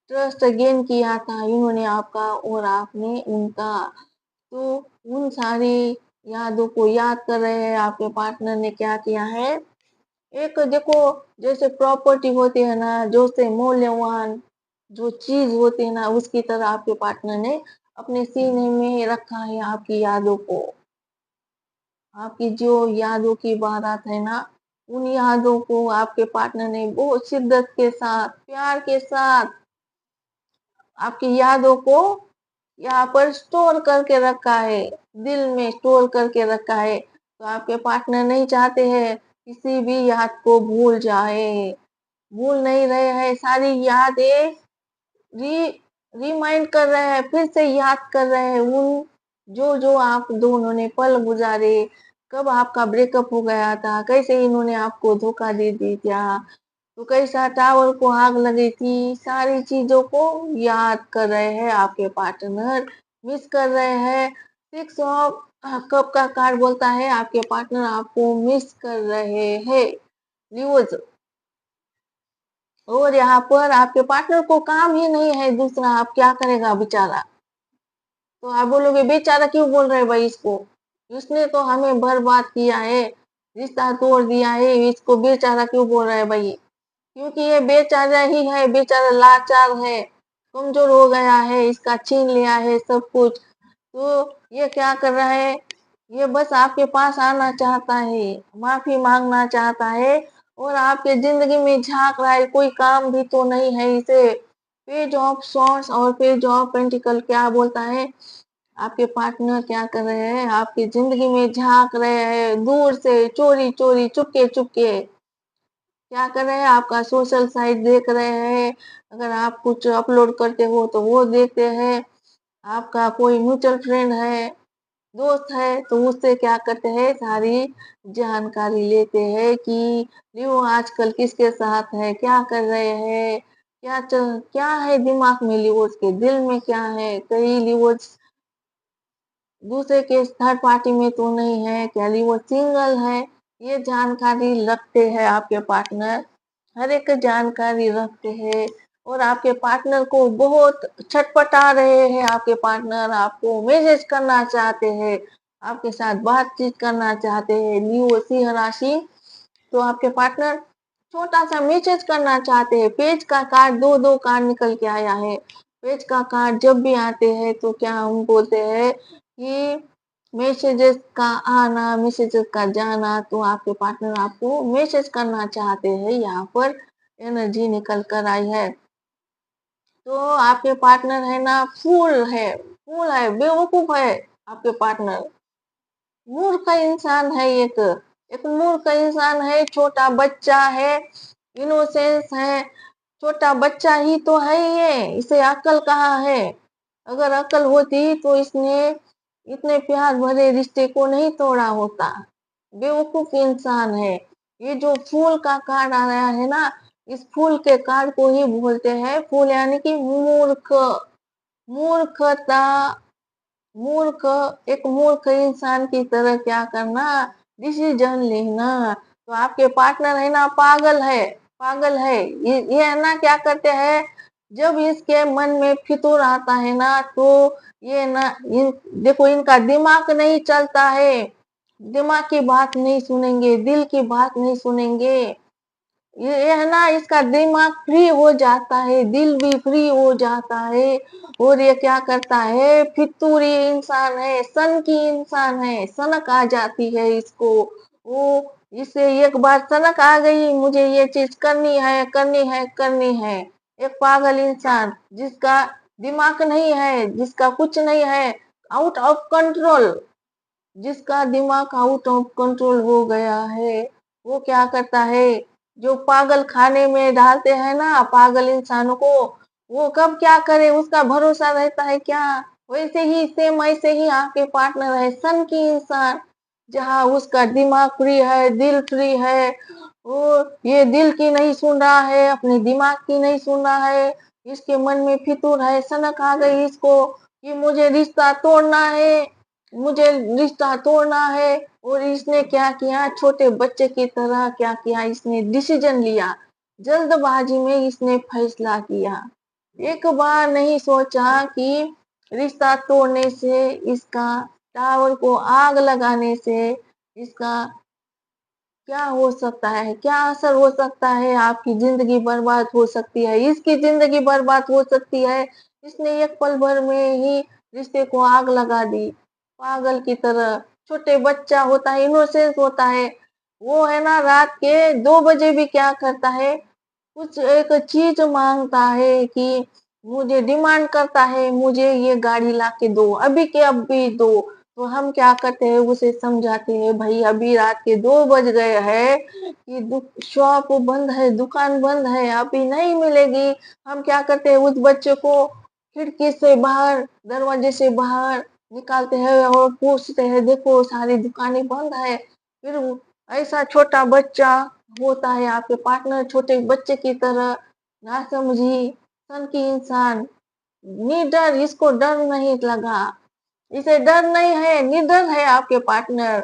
ट्रस्ट गेन किया था इन्होंने आपका और आपने उनका। तो उन सारी यादों को याद कर रहे हैं, आपके पार्टनर ने क्या किया है। एक देखो जैसे प्रॉपर्टी होती है ना, जो से मूल्यवान जो चीज होती है ना, उसकी तरह आपके पार्टनर ने अपने सीने में रखा है आपकी यादों को। आपकी जो यादों की बारात है ना, उन यादों को आपके पार्टनर ने बहुत शिद्दत के साथ, प्यार के साथ आपकी यादों को यहाँ पर स्टोर करके रखा है, दिल में स्टोर करके रखा है। तो आपके पार्टनर नहीं चाहते हैं किसी भी याद को भूल जाए, भूल नहीं रहे हैं, सारी यादें री रिमाइंड कर रहे हैं, फिर से याद कर रहे हैं उन जो आप दोनों ने पल गुजारे, कब आपका ब्रेकअप हो गया था, कैसे इन्होंने आपको धोखा दे दिया, तो कैसा टावर को आग लगी थी, सारी चीजों को याद कर रहे हैं आपके पार्टनर, मिस कर रहे हैं। 6 ऑफ कप का कार्ड बोलता है आपके पार्टनर आपको मिस कर रहे हैं, न्यूज। और यहाँ पर आपके पार्टनर को काम ही नहीं है दूसरा, आप क्या करेगा बेचारा। तो आप बोलोगे बेचारा क्यों बोल रहे भाई इसको, इसने तो हमें बर्बाद किया है, रिश्ता तोड़ दिया है, इसको बेचारा क्यों बोल रहे भाई। क्योंकि ये बेचारा ही है, बेचारा लाचार है, कमजोर हो गया है, इसका छीन लिया है सब कुछ। तो ये क्या कर रहा है, ये बस आपके पास आना चाहता है, माफी मांगना चाहता है और आपके जिंदगी में झांक रहा है, कोई काम भी तो नहीं है इसे। पेज ऑफ सॉर्ड्स और पेज ऑफ पेंटिकल क्या बोलता है, आपके पार्टनर क्या कर रहे हैं, आपकी जिंदगी में झांक रहे हैं, दूर से चोरी चोरी चुपके चुपके क्या कर रहे हैं, आपका सोशल साइट देख रहे हैं, अगर आप कुछ अपलोड करते हो तो वो देखते हैं, आपका कोई म्यूचुअल फ्रेंड है, दोस्त है, तो उससे क्या करते हैं, सारी जानकारी लेते हैं कि लियो आजकल किसके साथ है, क्या कर रहे हैं, क्या है दिमाग में, लियो के दिल में क्या है, कई लियो दूसरे के थर्ड पार्टी में तो नहीं है, क्या लियो सिंगल है, ये जानकारी रखते हैं आपके पार्टनर, हर एक जानकारी रखते हैं। और आपके पार्टनर को बहुत छटपटा रहे हैं, आपके पार्टनर आपको मैसेज करना चाहते हैं, आपके साथ बातचीत करना चाहते हैं, न्यू सिंह राशि। तो आपके पार्टनर छोटा सा मैसेज करना चाहते हैं, पेज का कार्ड दो दो कार्ड निकल के आया है, पेज का कार्ड जब भी आते हैं तो क्या हम बोलते हैं कि मैसेजेस का आना, मैसेजेस का जाना, तो आपके पार्टनर आपको मैसेज करना चाहते हैं, यहाँ पर एनर्जी निकल कर आई है। तो आपके पार्टनर है ना, फूल है, बेवकूफ है आपके पार्टनर, मूर्ख इंसान है, एक मूर्ख इंसान है, छोटा बच्चा है, इनोसेंस है, छोटा बच्चा ही तो है ये, इसे अक्ल कहाँ है। अगर अक्ल होती तो इसने इतने प्यार भरे रिश्ते को नहीं तोड़ा होता, बेवकूफ इंसान है। ये जो फूल का कार्ड आ रहा है ना, इस फूल के कार्ड को ही बोलते हैं फूल, यानी कि मूर्खता, मूर्ख, एक मूर्ख इंसान की तरह क्या करना, डिसीजन लेना। तो आपके पार्टनर है ना, पागल है, ये है ना, क्या करते हैं, जब इसके मन में फितूर आता है ना, तो ये ना देखो इनका दिमाग नहीं चलता है, दिमाग की बात नहीं सुनेंगे, दिल की बात नहीं सुनेंगे, ये है ना, इसका दिमाग फ्री हो जाता है, दिल भी फ्री हो जाता है। और ये क्या करता है, फितूरी इंसान है, सन की इंसान है, सनक आ जाती है इसको, वो इसे एक बार सनक आ गई, मुझे ये चीज करनी है, करनी है, करनी है। एक पागल इंसान जिसका दिमाग नहीं है, जिसका कुछ नहीं है, आउट ऑफ कंट्रोल, जिसका दिमाग आउट ऑफ कंट्रोल हो गया है, वो क्या करता है, जो पागल खाने में डालते हैं ना पागल इंसानों को, वो कब क्या करे उसका भरोसा रहता है क्या। वैसे ही सेम ऐसे ही आपके पार्टनर है सन की इंसान, जहाँ उसका दिमाग फ्री है, दिल फ्री है, वो ये दिल की नहीं सुन रहा है, अपने दिमाग की नहीं सुन रहा है, इसके मन में फितूर है, सनक आ गई इसको कि मुझे रिश्ता तोड़ना है, मुझे रिश्ता तोड़ना है। और इसने क्या किया, छोटे बच्चे की तरह क्या किया, इसने डिसीजन लिया, जल्दबाजी में इसने फैसला किया, एक बार नहीं सोचा कि रिश्ता तोड़ने से, इसका टावर को आग लगाने से इसका क्या हो सकता है, क्या असर हो सकता है, आपकी जिंदगी बर्बाद हो सकती है, इसकी जिंदगी बर्बाद हो सकती है। इसने एक पल भर में ही रिश्ते को आग लगा दी, पागल की तरह। छोटे बच्चा होता है, इनोसेंस होता है, वो है ना रात के 2 बजे भी क्या करता है, कुछ एक चीज मांगता है कि मुझे डिमांड करता है, मुझे ये गाड़ी ला के दो, अभी के अभी दो। तो हम क्या करते हैं, उसे समझाते हैं भाई अभी रात के 2 बज गए हैं कि शॉप बंद है, दुकान बंद है, अभी नहीं मिलेगी। हम क्या करते हैं, उस बच्चे को खिड़की से बाहर, दरवाजे से बाहर निकालते हैं और पूछते हैं देखो सारी दुकानें बंद है। फिर ऐसा छोटा बच्चा होता है आपके पार्टनर, छोटे बच्चे की तरह ना समझी सन की इंसान, निडर, इसको डर नहीं लगा, इसे डर नहीं है, निडर है आपके पार्टनर,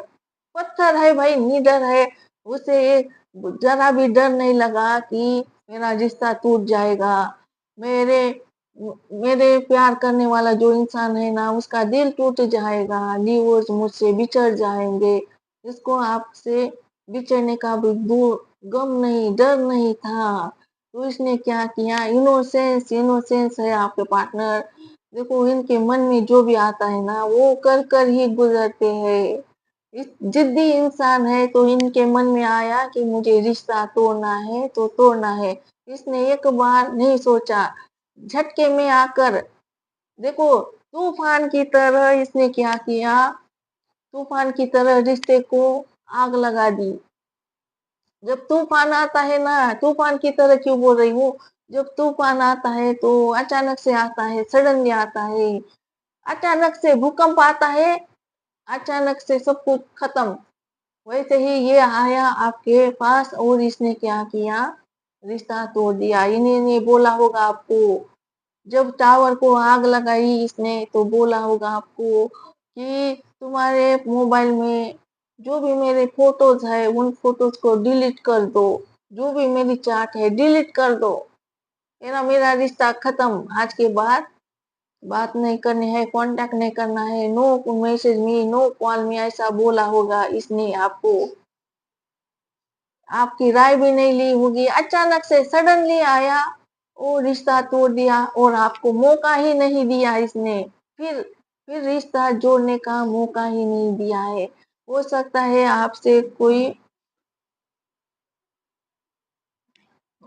पत्थर है भाई, निडर है। उसे जरा भी डर नहीं लगा कि मेरा रिश्ता टूट जाएगा, मेरे मेरे प्यार करने वाला जो इंसान है ना उसका दिल टूट जाएगा, डिवोर्स मुझसे बिछड़ जाएंगे। इसको आपसे बिछड़ने का भी दूर गम नहीं, डर नहीं था। तो इसने क्या किया, इनोसेंस, इनोसेंस है आपके पार्टनर। देखो इनके मन में जो भी आता है ना वो कर कर ही गुजरते हैं। इस जिद्दी इंसान है, तो इनके मन में आया कि मुझे रिश्ता तोड़ना है तो तोड़ना है। इसने एक बार नहीं सोचा, झटके में आकर देखो तूफान की तरह इसने क्या किया, तूफान की तरह रिश्ते को आग लगा दी। जब तूफान आता है ना, तूफान की तरह क्यों बोल रही हूँ, जब तूफान आता है तो अचानक से आता है, सडनली आता है, अचानक से भूकंप आता है, अचानक से सब कुछ खत्म। वैसे ही ये आया आपके पास और इसने क्या किया, रिश्ता तोड़ दिया। इन्होंने बोला होगा आपको, जब टावर को आग लगाई इसने तो बोला होगा आपको कि तुम्हारे मोबाइल में जो भी मेरे फोटोज है उन फोटोज को डिलीट कर दो, जो भी मेरी चाट है डिलीट कर दो, मेरा मेरा रिश्ता खत्म, आज के बाद बात नहीं करनी है, कांटेक्ट नहीं करना है, no message me, no call me, ऐसा बोला होगा इसने आपको। आपकी राय भी नहीं ली होगी, अचानक से सडनली आया और रिश्ता तोड़ दिया और आपको मौका ही नहीं दिया इसने। फिर रिश्ता जोड़ने का मौका ही नहीं दिया है। हो सकता है आपसे कोई,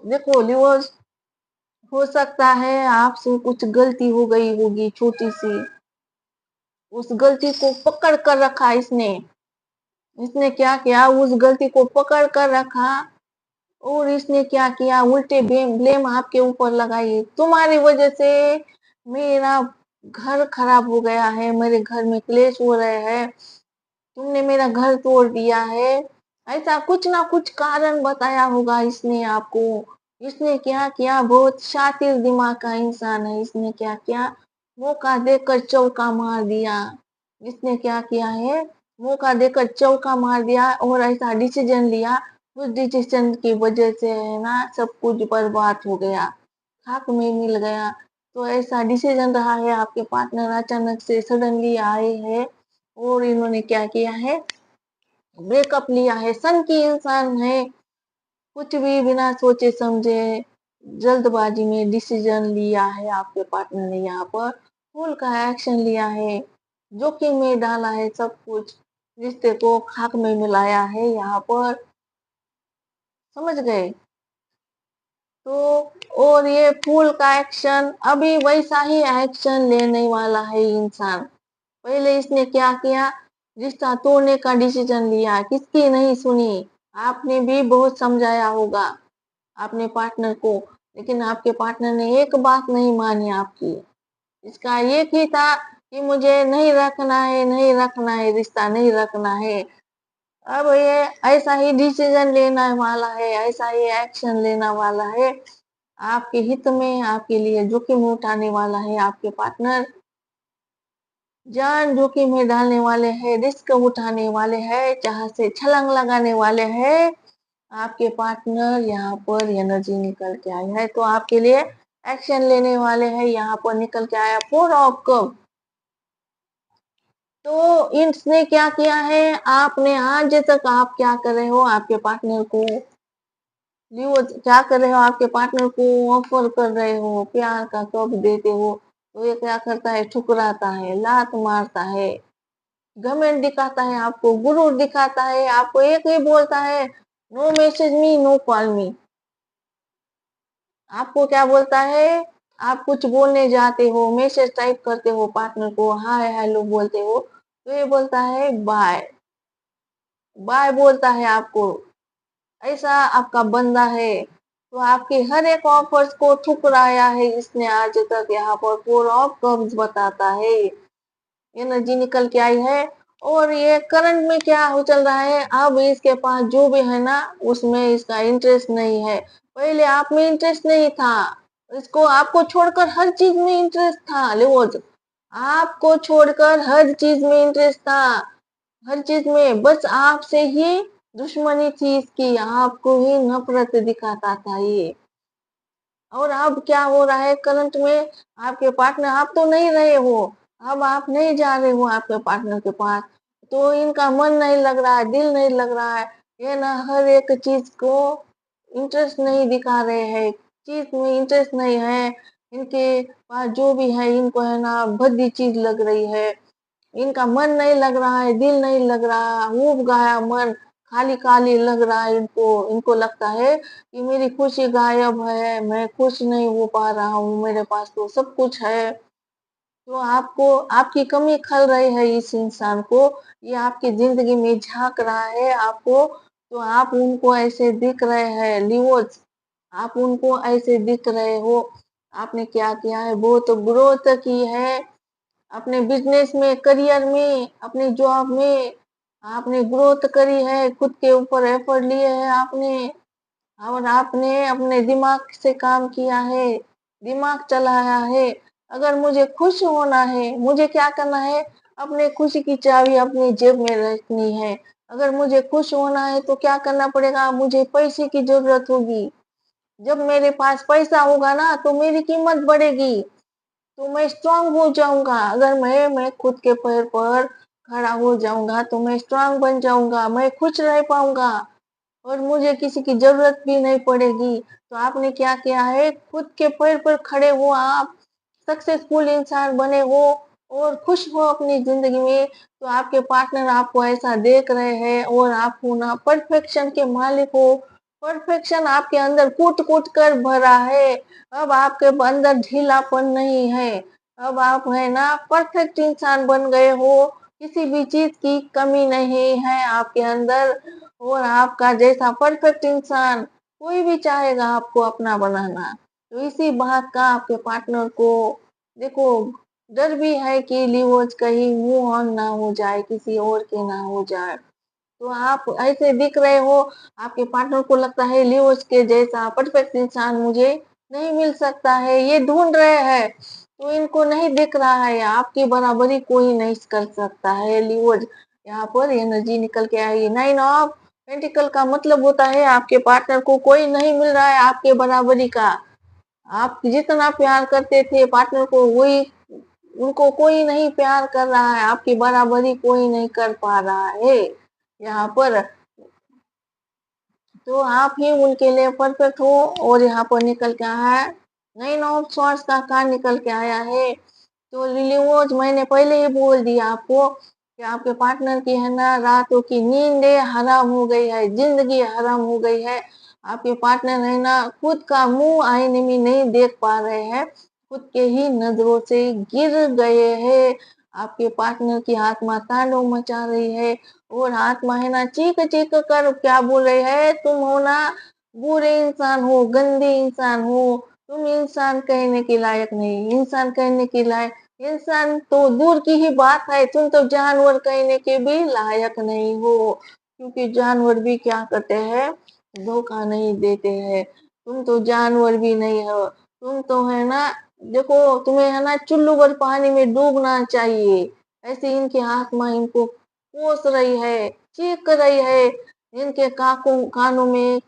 देखो डिवोर्स, हो सकता है आपसे कुछ गलती हो गई होगी छोटी सी, उस गलती को पकड़ कर रखा इसने। इसने क्या किया, उस गलती को पकड़ कर रखा और इसने क्या किया, उल्टे ब्लेम आपके ऊपर लगाई, तुम्हारी वजह से मेरा घर खराब हो गया है, मेरे घर में क्लेश हो रहे हैं, तुमने मेरा घर तोड़ दिया है, ऐसा कुछ ना कुछ कारण बताया होगा इसने आपको। इसने क्या किया, बहुत शातिर दिमाग का इंसान है, इसने क्या किया, मौका देकर चौका मार दिया। इसने क्या किया है, मौका देकर चौका मार दिया और ऐसा डिसीजन लिया, उस डिसीजन की वजह से है ना सब कुछ बर्बाद हो गया, खाक में मिल गया। तो ऐसा डिसीजन रहा है, आपके पार्टनर अचानक से सडनली आए हैं और इन्होंने क्या किया है, ब्रेकअप लिया है, सन की इंसान है, कुछ भी बिना सोचे समझे जल्दबाजी में डिसीजन लिया है आपके पार्टनर ने, यहाँ पर फुल का एक्शन लिया है, जोखिम में डाला है सब कुछ, रिश्ते को खाक में मिलाया है यहाँ पर, समझ गए। तो और ये फूल का एक्शन, अभी वैसा ही एक्शन लेने वाला है इंसान। पहले इसने क्या किया, रिश्ता तोड़ने का डिसीजन लिया, किसकी नहीं सुनी। आपने भी बहुत समझाया होगा अपने पार्टनर को, लेकिन आपके पार्टनर ने एक बात नहीं मानी आपकी। इसका एक ही था कि मुझे नहीं रखना है, नहीं रखना है, रिश्ता नहीं रखना है। अब ये ऐसा ही डिसीजन लेने वाला है, ऐसा ही एक्शन लेने वाला है आपके हित में, आपके लिए जोखिम उठाने वाला है। आपके पार्टनर जान जोखिम में डालने वाले हैं, रिस्क उठाने वाले हैं, जहां से छलांग लगाने वाले हैं। आपके पार्टनर यहाँ पर एनर्जी निकल के आया है, तो आपके लिए एक्शन लेने वाले हैं। यहाँ पर निकल के आया फोर ऑफ कप। तो इसने क्या किया है, आपने आज तक आप क्या कर रहे हो, आपके पार्टनर को लियो क्या कर रहे हो, आपके पार्टनर को ऑफर कर रहे हो, प्यार का कप देते हो, तो ये क्या करता है, ठुकराता है, लात मारता है, घमंड दिखाता है, आपको गुरूर दिखाता है, आपको एक ही बोलता है, no message me, no call me. आपको क्या बोलता है, आप कुछ बोलने जाते हो, मैसेज टाइप करते हो पार्टनर को, हाय हेलो बोलते हो, तो ये बोलता है बाय, बाय बोलता है आपको। ऐसा आपका बंदा है। तो आपके हर एक ऑफर्स को ठुकराया है इसने आज तक। यहाँ पर फोर ऑफ कप्स बताता है, एनर्जी निकल के आई है। और ये करंट में क्या हो चल रहा है, अब इसके पास जो भी है ना, उसमें इसका इंटरेस्ट नहीं है। पहले आप में इंटरेस्ट नहीं था, इसको आपको छोड़कर हर चीज में इंटरेस्ट था। लिवोज, आपको छोड़कर हर चीज में इंटरेस्ट था, हर चीज में बस आपसे ही दुश्मनी थी इसकी, आपको ही नफरत दिखाता था ये। और अब क्या हो रहा है करंट में, आपके पार्टनर, आप तो नहीं रहे हो, अब आप नहीं जा रहे हो आपके पार्टनर के पास, तो इनका मन नहीं लग रहा है, दिल नहीं लग रहा है। ये ना हर एक चीज को इंटरेस्ट नहीं दिखा रहे हैं, चीज में इंटरेस्ट नहीं है। इनके पास जो भी है, इनको है ना भद्दी चीज लग रही है। इनका मन नहीं लग रहा है, दिल नहीं लग रहा, ऊब गया मन, खाली खाली लग रहा है इनको। इनको लगता है कि मेरी खुशी गायब है, मैं खुश नहीं हो पा रहा हूँ, मेरे पास तो सब कुछ है। तो आपको आपकी कमी खल रही है इस इंसान को, ये आपकी जिंदगी में झांक रहा है आपको, तो आप उनको ऐसे दिख रहे हैं लिवोज, आप उनको ऐसे दिख रहे हो। आपने क्या किया है, बहुत ग्रोथ की है अपने बिजनेस में, करियर में, अपनी जॉब में। आपने ग्रोथ करी है, खुद के ऊपर एफर्ट लिए है आपने, और आपने अपने दिमाग से काम किया है, दिमाग चलाया है। अगर मुझे खुश होना है, मुझे क्या करना है, अपने खुशी की चाबी अपनी जेब में रखनी है। अगर मुझे खुश होना है तो क्या करना पड़ेगा, मुझे पैसे की जरूरत होगी। जब मेरे पास पैसा होगा ना, तो मेरी कीमत बढ़ेगी, तो मैं स्ट्रांग हो जाऊंगा। अगर मैं खुद के पैर पर खड़ा हो जाऊंगा, तो मैं स्ट्रांग बन जाऊंगा, मैं खुश रह पाऊंगा, और मुझे किसी की जरूरत भी नहीं पड़ेगी। तो आपने क्या किया है, खुद के पैर पर खड़े हो, आप सक्सेसफुल इंसान बने हो और खुश हो अपनी जिंदगी में। तो आपके पार्टनर आपको ऐसा देख रहे हैं, और आप हो ना परफेक्शन के मालिक हो, परफेक्शन आपके अंदर कूट कूट कर भरा है। अब आपके अंदर ढीलापन नहीं है, अब आप है ना परफेक्ट इंसान बन गए हो, किसी भी चीज की कमी नहीं है आपके अंदर। और आपका जैसा परफेक्ट इंसान कोई भी चाहेगा आपको अपना बनाना। तो इसी बात का आपके पार्टनर को देखो, डर भी है कि लिवोज कहीं मूव ऑन ना हो जाए, किसी और के ना हो जाए। तो आप ऐसे दिख रहे हो, आपके पार्टनर को लगता है लिवोज के जैसा परफेक्ट इंसान मुझे नहीं मिल सकता है, ये ढूंढ रहे हैं, तो इनको नहीं दिख रहा है आपकी बराबरी कोई नहीं कर सकता है लिवोज। यहाँ पर एनर्जी निकल के आई, 9 ऑफ पेंटिकल का मतलब होता है आपके पार्टनर को कोई नहीं मिल रहा है आपके बराबरी का। आप जितना प्यार करते थे पार्टनर को, वही उनको कोई नहीं प्यार कर रहा है, आपकी बराबरी कोई नहीं कर पा रहा है यहाँ पर। तो आप ही उनके लिए परफेक्ट हो। और यहाँ पर निकल के आया है 9 ऑफ स्वॉर्ड्स का कार्ड निकल के आया है। तो रिलीवोज, मैंने पहले ही बोल दिया आपको कि आपके पार्टनर की है ना रातों की नींदें हराम हो गई है, जिंदगी हराम हो गई है। आपके पार्टनर है ना खुद का मुंह आईने में नहीं देख पा रहे हैं, खुद के ही नजरों से गिर गए हैं। आपके पार्टनर की आत्मा तांडव मचा रही है और आत्मा है ना चीख चीख कर क्या बोल रही है, तुम हो ना बुरे इंसान हो, गंदे इंसान हो, तुम इंसान कहने के लायक नहीं, इंसान कहने के लायक, इंसान तो दूर की ही बात है, तुम तो जानवर कहने के भी लायक नहीं हो, क्योंकि जानवर भी क्या करते हैं, धोखा नहीं देते हैं। तुम तो जानवर भी नहीं हो, तुम तो है ना, देखो तुम्हें है ना चुल्लू भर पानी में डूबना चाहिए। ऐसे इनकी आत्मा इनको कोस रही है, चीख रही है, इनके कानों में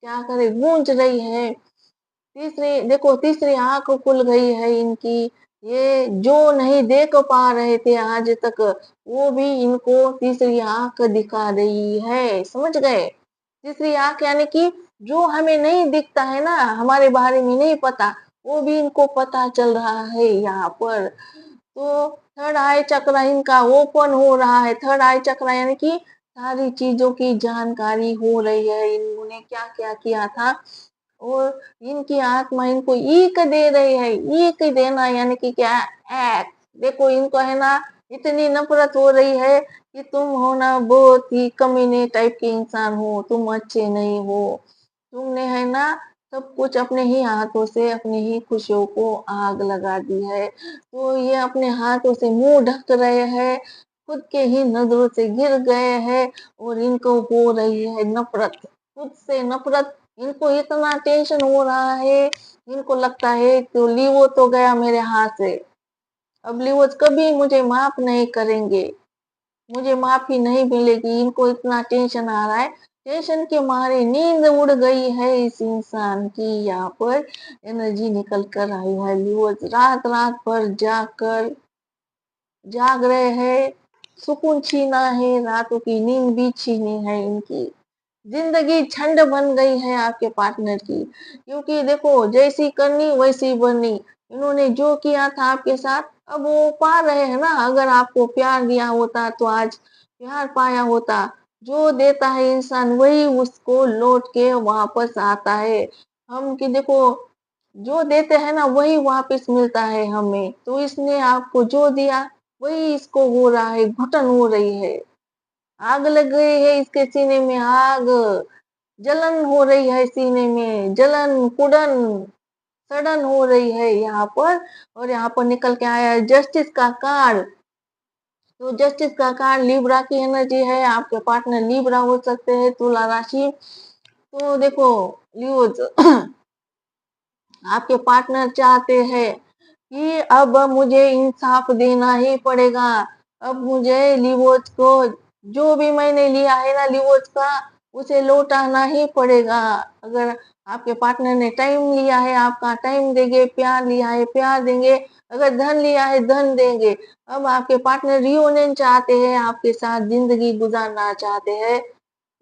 क्या करे गूंज रही है। तीसरी देखो, तीसरी आंख खुल गई है इनकी, ये जो नहीं देख पा रहे थे आज तक, वो भी इनको तीसरी आंख दिखा रही है, समझ गए। तीसरी आंख यानी कि जो हमें नहीं दिखता है ना, हमारे बारे में नहीं पता, वो भी इनको पता चल रहा है यहाँ पर। तो थर्ड आई चक्र इनका ओपन हो रहा है। थर्ड आई चक्र यानी कि सारी चीजों की जानकारी हो रही है, इन्होंने क्या क्या किया था, और इनकी आत्मा इनको ईक दे रही है। ईक देना यानी कि क्या, एक्ट। देखो इनको है ना इतनी नफरत हो रही है कि तुम हो ना बहुत ही कमीने टाइप के इंसान हो, तुम अच्छे नहीं हो, तुमने है ना सब कुछ अपने ही हाथों से अपनी ही खुशियों को आग लगा दी है। तो ये अपने हाथों से मुंह ढक रहे हैं, खुद के ही नजरों से गिर गए हैं, और इनको हो रही है नफरत, खुद से नफरत। इनको इतना टेंशन हो रहा है, इनको लगता है कि लीवो तो गया मेरे हाथ से, अब लीवो कभी मुझे माफ नहीं करेंगे, मुझे माफी नहीं मिलेगी। इनको इतना टेंशन आ रहा है, टेंशन के मारे नींद उड़ गई है इस इंसान की। यहाँ पर एनर्जी निकल कर आई है, लीवो रात रात भर जाग रहे हैं, सुकून छीना है, रातों की नींद भी छीनी है इनकी। जिंदगी झंड बन गई है आपके पार्टनर की, क्योंकि देखो जैसी करनी वैसी बननी। इन्होंने जो किया था आपके साथ, अब वो पा रहे हैं ना। अगर आपको प्यार दिया होता तो आज प्यार पाया होता। जो देता है इंसान वही उसको लौट के वापस आता है। हम कि देखो जो देते हैं ना वही वापस मिलता है हमें, तो इसने आपको जो दिया वही इसको हो रहा है, घुटन हो रही है, आग लग गई है इसके सीने में, आग, जलन हो रही है सीने में, जलन कुड़न सड़न हो रही है यहाँ पर। और यहाँ पर निकल के आया है जस्टिस का कार्ड। तो जस्टिस का कार्ड लिब्रा की एनर्जी है, आपके पार्टनर लिब्रा हो सकते हैं, तुला राशि। तो देखो लियोज आपके पार्टनर चाहते हैं कि अब मुझे इंसाफ देना ही पड़ेगा, अब मुझे लिवोज को जो भी मैंने लिया है ना लिवोज का, उसे लौटाना ही पड़ेगा। अगर आपके पार्टनर ने टाइम लिया है आपका, टाइम देंगे, प्यार लिया है प्यार देंगे, अगर धन लिया है धन देंगे। अब आपके पार्टनर रियूनियन चाहते हैं, आपके साथ जिंदगी गुजारना चाहते हैं।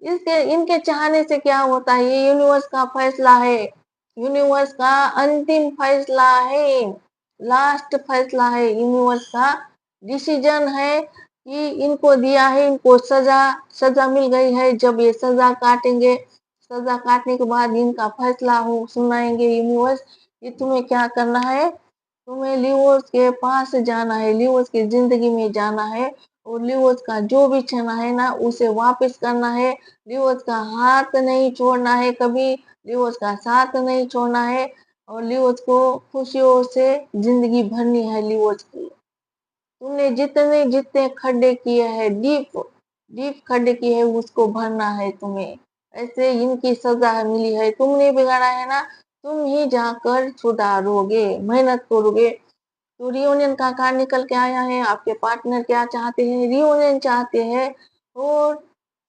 इसके इनके चाहने से क्या होता है, ये यूनिवर्स का फैसला है, यूनिवर्स का अंतिम फैसला है, लास्ट फैसला है, यूनिवर्स का डिसीजन है कि इनको दिया है, इनको सजा सजा मिल गई है। जब ये सजा काटेंगे, सजा काटने के बाद इनका फैसला हो सुनाएंगे यूनिवर्स कि तुम्हें क्या करना है। तुम्हें लियोस के पास जाना है, लियोस की जिंदगी में जाना है, और लियोस का जो भी छीना है ना उसे वापस करना है। लियोस का हाथ नहीं छोड़ना है कभी, लियोस का साथ नहीं छोड़ना है, और लियोस को खुशियों से जिंदगी भरनी है लियोस की। तुमने जितने जितने खड्डे किए हैं, डीप डीप खड्डे किए हैं, उसको भरना है तुम्हें। ऐसे इनकी सजा मिली है, तुमने बिगाड़ा है ना, तुम ही जाकर सुधारोगे, मेहनत करोगे। तो रियूनियन का कार्ड निकल के आया है, आपके पार्टनर क्या चाहते हैं, रियूनियन चाहते हैं। और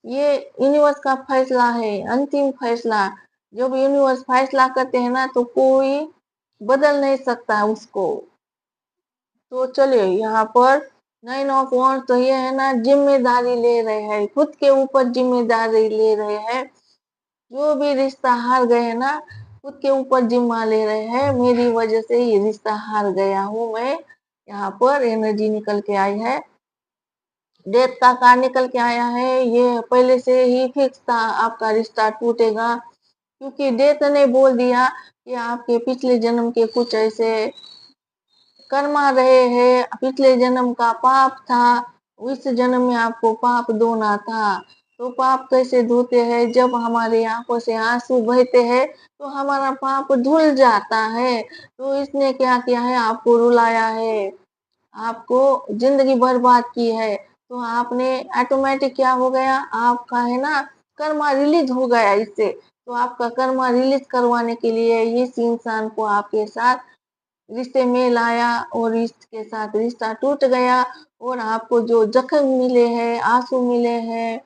ये यूनिवर्स का फैसला है, अंतिम फैसला। जब यूनिवर्स फैसला करते हैं ना तो कोई बदल नहीं सकता उसको। तो चलिए यहाँ पर 9 ऑफ वांड्स, तो ये है ना जिम्मेदारी ले रहे हैं, खुद के ऊपर जिम्मेदारी ले रहे हैं। जो भी रिश्ता हार गए हैं ना, खुद के ऊपर जिम्मा ले रहे हैं, मेरी वजह से ये रिश्ता हार गया हूँ मैं। यहाँ पर एनर्जी निकल के आई है, डेथ का कार्ड निकल के आया है, ये पहले से ही फिक्स था आपका रिश्ता टूटेगा। क्योंकि डेथ ने बोल दिया कि आपके पिछले जन्म के कुछ ऐसे कर्मा रहे हैं, पिछले जन्म का पाप था, इस जन्म में आपको पाप धोना था। तो पाप कैसे धोते हैं? जब हमारी आंखों से आंसू बहते हैं तो हमारा पाप धुल जाता है। तो इसने क्या किया है? आपको रुलाया है, आपको जिंदगी बर्बाद की है। तो आपने ऑटोमेटिक क्या हो गया? आपका है ना कर्मा रिलीज हो गया इससे। तो आपका कर्मा रिलीज करवाने के लिए इस इंसान को आपके साथ रिश्ते में लाया और इसके साथ रिश्ता टूट गया। और आपको जो जख्म मिले हैं, आंसू मिले हैं,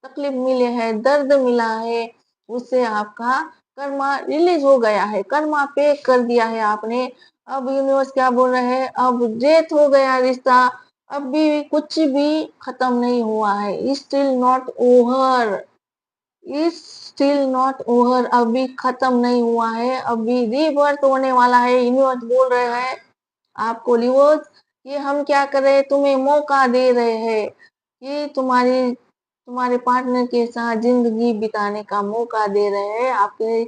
तकलीफ मिले हैं, दर्द मिला है, उससे आपका कर्मा रिलीज हो गया है, कर्मा पे कर दिया है आपने। अब यूनिवर्स क्या बोल रहे हैं? अब डेथ हो गया रिश्ता, अब भी कुछ भी खत्म नहीं हुआ है, still not over, is still not over, अभी खत्म नहीं हुआ है, अभी रीबर्थ होने वाला है। यूनिवर्स बोल रहे हैं आपको, यूनिवर्स ये हम क्या कर रहे हैं? तुम्हें मौका दे रहे हैं कि तुम्हारे पार्टनर के साथ जिंदगी बिताने का मौका दे रहे हैं। आपके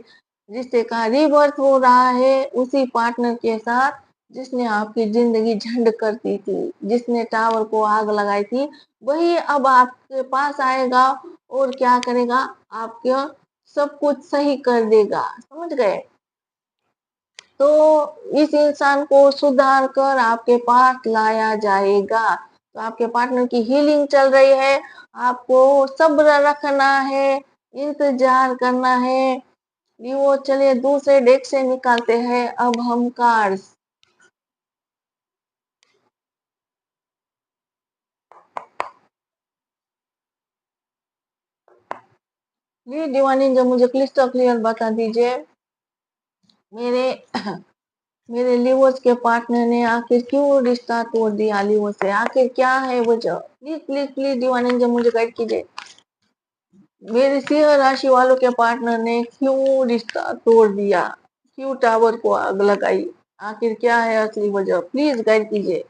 रिश्ते का रीबर्थ हो रहा है उसी पार्टनर के साथ जिसने आपकी जिंदगी झंड कर दी थी, जिसने टावर को आग लगाई थी, वही अब आपके पास आएगा और क्या करेगा? आपका सब कुछ सही कर देगा, समझ गए? तो इस इंसान को सुधार कर आपके पास लाया जाएगा। तो आपके पार्टनर की हीलिंग चल रही है, आपको सब्र रखना है, इंतजार करना है। वो चलिए दूसरे डेक से निकालते हैं अब हम कार्ड्स। जी डिवाइन जो मुझे क्लिस्टर क्लियर बता दीजिए, मेरे मेरे लिवोस के पार्टनर ने आखिर क्यों रिश्ता तोड़ दिया? लिवो से आखिर क्या है वजह? प्लीज प्लीज प्लीज डिवाइन जो मुझे गाइड कीजिए। मेरे सिंह राशि वालों के पार्टनर ने क्यों रिश्ता तोड़ दिया? क्यों टावर को आग लगाई? आखिर क्या है असली वजह? प्लीज गाइड कीजिए।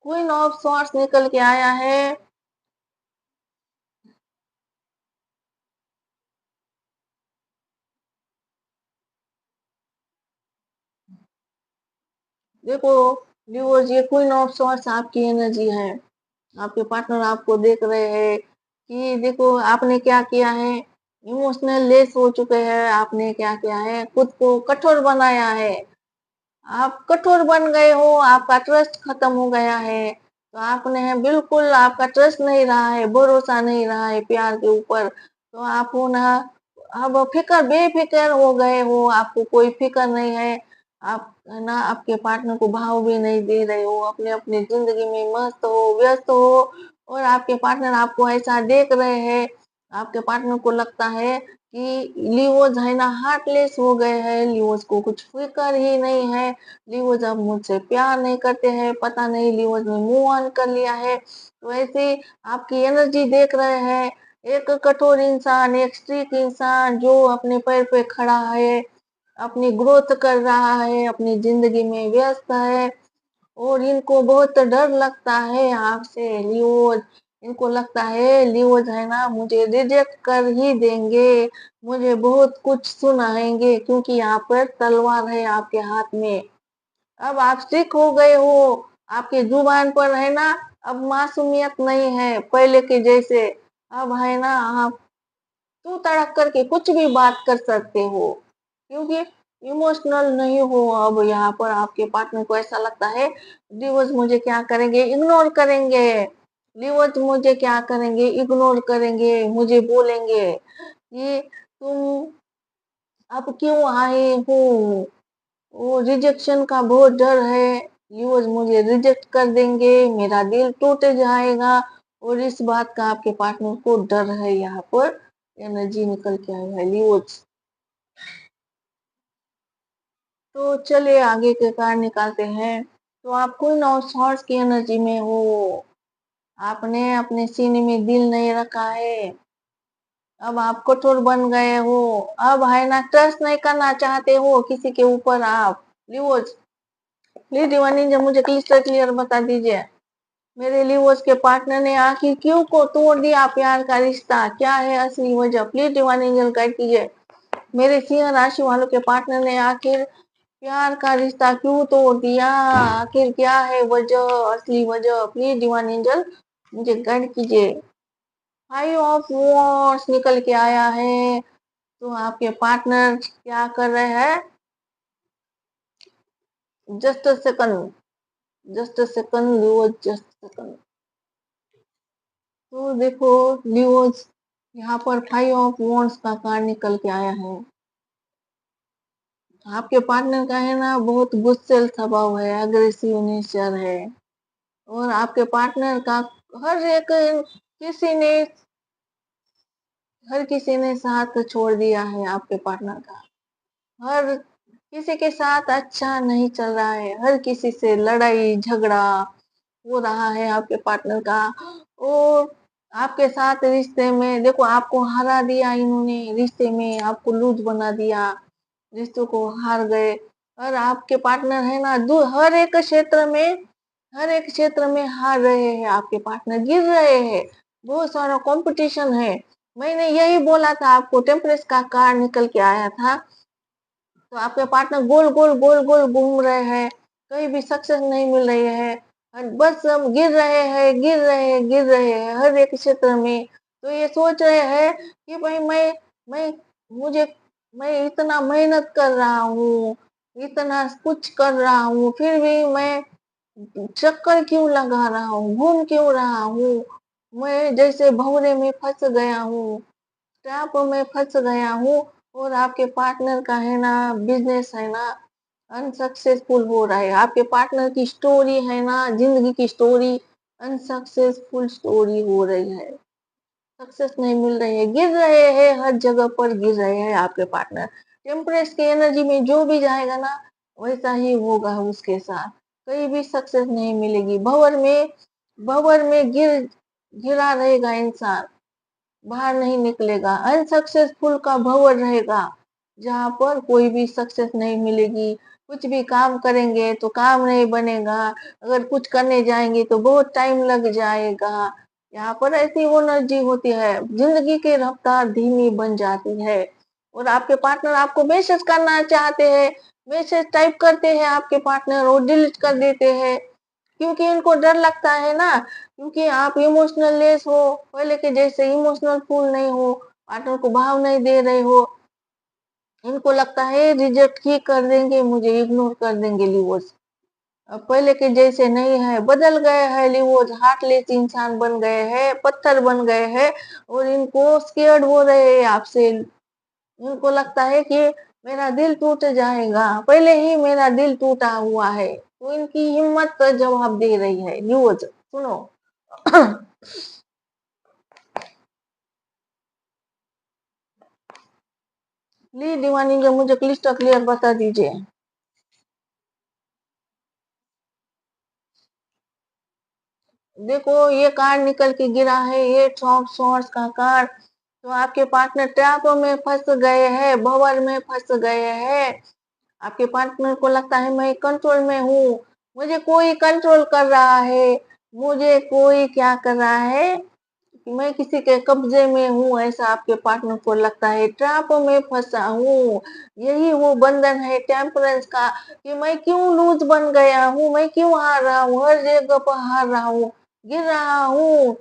क्वीन ऑफ सॉर्ट्स निकल के आया है। देखो व्यूअर्स, ये क्वीन ऑफ सॉर्ट्स आपकी एनर्जी है। आपके पार्टनर आपको देख रहे हैं कि देखो आपने क्या किया है, इमोशनल लेस हो चुके हैं। आपने क्या किया है? खुद को कठोर बनाया है, आप कठोर बन गए हो, आपका ट्रस्ट खत्म हो गया है। तो आपने बिल्कुल, आपका ट्रस्ट नहीं रहा है, भरोसा नहीं रहा है प्यार के ऊपर। तो आप हो ना अब फिकर बेफिक्र हो गए हो, आपको कोई फिक्र नहीं है। आप है ना आपके पार्टनर को भाव भी नहीं दे रहे हो, अपने अपनी जिंदगी में मस्त हो, व्यस्त हो। और आपके पार्टनर आपको ऐसा देख रहे हैं, आपके पार्टनर को लगता है कि लिवोज है ना हार्टलेस हो गए हैं, लिवोज को कुछ फिक्र ही नहीं है, लिवोज अब मुझसे प्यार नहीं करते हैं, पता नहीं लिवोज ने मूव ऑन कर लिया है। तो ऐसे आपकी एनर्जी देख रहे हैं, एक कठोर इंसान, एक स्ट्रिक्ट इंसान जो अपने पैर पे खड़ा है, अपनी ग्रोथ कर रहा है, अपनी जिंदगी में व्यस्त है। और इनको बहुत डर लगता है आपसे लियोज। इनको लगता है लियोज है ना मुझे रिजेक्ट कर ही देंगे, मुझे बहुत कुछ सुनाएंगे, क्योंकि यहाँ पर तलवार है आपके हाथ में। अब आप स्टिक हो गए हो, आपके जुबान पर है ना अब मासूमियत नहीं है पहले के जैसे। अब है ना आप तू तड़क करके कुछ भी बात कर सकते हो, क्योंकि इमोशनल नहीं हो। अब यहाँ पर आपके पार्टनर को ऐसा लगता है डिवोर्स मुझे क्या करेंगे? इग्नोर करेंगे। डिवोर्स मुझे क्या करेंगे? इग्नोर करेंगे, मुझे बोलेंगे कि तुम अब क्यों आए हो। वो रिजेक्शन का बहुत डर है, डिवोर्स मुझे रिजेक्ट कर देंगे, मेरा दिल टूट जाएगा। और इस बात का आपके पार्टनर को डर है। यहाँ पर एनर्जी निकल के आया है लिवोज। तो चलिए आगे के कार्ड निकालते हैं। तो आप क्वीन ऑफ सॉर्ड्स की एनर्जी में हो, आपने अपने सीने में दिल नहीं रखा है, अब आप कठोर बन गए हो, अब है ना ट्रस्ट नहीं करना चाहते हो किसी के ऊपर आप। लिवोज प्लीज डिवाइन जब मुझे क्लिस्टर क्लियर बता दीजिए। मेरे लिवोस के पार्टनर ने आखिर क्यों को तोड़ दिया प्यार का रिश्ता, क्या है असली वजह? प्लीज डिवाइन एंजल गाइड कीजिए। मेरे सिंह राशि वालों के पार्टनर ने आखिर प्यार का रिश्ता क्यों तोड़ दिया, आखिर क्या है वजह, असली वजह? प्लीज डिवाइन एंजल मुझे गाइड कीजिए। 5 ऑफ वॉन्ड्स निकल के आया है, तो आपके पार्टनर क्या कर रहे हैं? Just a second, just a second Leos, just second. तो देखो लियोज, यहाँ पर 5 ऑफ वॉन्ड्स का कार्ड निकल के आया है। आपके पार्टनर का है ना बहुत गुस्सेल स्वभाव है, अग्रेसिव नेचर है, और आपके पार्टनर का हर एक किसी ने साथ छोड़ दिया है आपके पार्टनर का। हर किसी के साथ अच्छा नहीं चल रहा है, हर किसी से लड़ाई झगड़ा हो रहा है आपके पार्टनर का। और आपके साथ रिश्ते में देखो आपको हरा दिया इन्होंने, रिश्ते में आपको लूज बना दिया, रिश्तों को हार गए। और आपके पार्टनर है ना हर एक क्षेत्र में हार रहे हैं, आपके पार्टनर गिर रहे हैं, बहुत सारा कंपटीशन है। मैंने यही बोला था आपको, टेम्परेस का कार्ड निकल के आया था। तो आपके पार्टनर गोल गोल गोल गोल घूम रहे हैं, कहीं भी सक्सेस नहीं मिल रही है, और बस हम गिर रहे हैं गिर रहे हैं गिर रहे हैं हर एक क्षेत्र में। तो ये सोच रहे हैं कि भाई मैं मुझे मैं इतना मेहनत कर रहा हूँ, इतना कुछ कर रहा हूँ, फिर भी मैं चक्कर क्यों लगा रहा हूँ, घूम क्यों रहा हूँ, मैं जैसे भंवरे में फंस गया हूँ, ट्रैप में फंस गया हूँ। और आपके पार्टनर का है ना बिजनेस है ना अनसक्सेसफुल हो रहा है, आपके पार्टनर की स्टोरी है ना, जिंदगी की स्टोरी अनसक्सेसफुल स्टोरी हो रही है, सक्सेस नहीं मिल रही है, गिर रहे हैं, हर जगह पर गिर रहे हैं आपके पार्टनर। टेम्परेस की एनर्जी में जो भी जाएगा ना वैसा ही होगा उसके साथ, कहीं भी सक्सेस नहीं मिलेगी, भंवर में गिरा रहेगा इंसान, बाहर नहीं निकलेगा, अनसक्सेसफुल का भंवर रहेगा, जहाँ पर कोई भी सक्सेस नहीं मिलेगी। कुछ भी काम करेंगे तो काम नहीं बनेगा, अगर कुछ करने जाएंगे तो बहुत टाइम लग जाएगा। यहाँ पर ऐसी वो एनर्जी होती है, जिंदगी की रफ्तार धीमी बन जाती है। और आपके पार्टनर आपको मैसेज करना चाहते हैं, मैसेज टाइप करते हैं आपके पार्टनर और डिलीट कर देते हैं, क्योंकि इनको डर लगता है ना, क्योंकि आप इमोशनल लेस हो, पहले के जैसे इमोशनल फुल नहीं हो, पार्टनर को भाव नहीं दे रहे हो, इनको लगता है रिजेक्ट ही कर देंगे, मुझे इग्नोर कर देंगे लिवर्स। अब पहले के जैसे नहीं है, बदल गए हैं लिवर्स, हार्टलेस इंसान बन गए हैं, पत्थर बन गए हैं, और इनको स्केर्ड हो रहे हैं आपसे। इनको लगता है कि मेरा दिल टूट जाएगा, पहले ही मेरा दिल टूटा हुआ है, तो इनकी हिम्मत पर जवाब दे रही है। न्यूज सुनो। प्लीज दीवानी जो मुझे क्लिस्टर क्लियर बता दीजिए। देखो ये कार्ड निकल के गिरा है, ये टॉप सोर्स का कार्ड। तो आपके पार्टनर ट्रैप में फंस गए हैं, भंवर में फंस गए हैं। आपके पार्टनर को लगता है मैं कंट्रोल में हूँ, मुझे कोई कंट्रोल कर रहा है, मुझे कोई क्या कर रहा है, कि मैं किसी के कब्जे में हूँ, ऐसा आपके पार्टनर को लगता है, ट्रैप में फंसा हूँ। यही वो बंधन है टेम्परेंस का, कि मैं क्यों लूज बन गया हूँ, मैं क्यों हार रहा हूँ, हर जगह पर हार रहा हूँ, गिर रहा हूँ।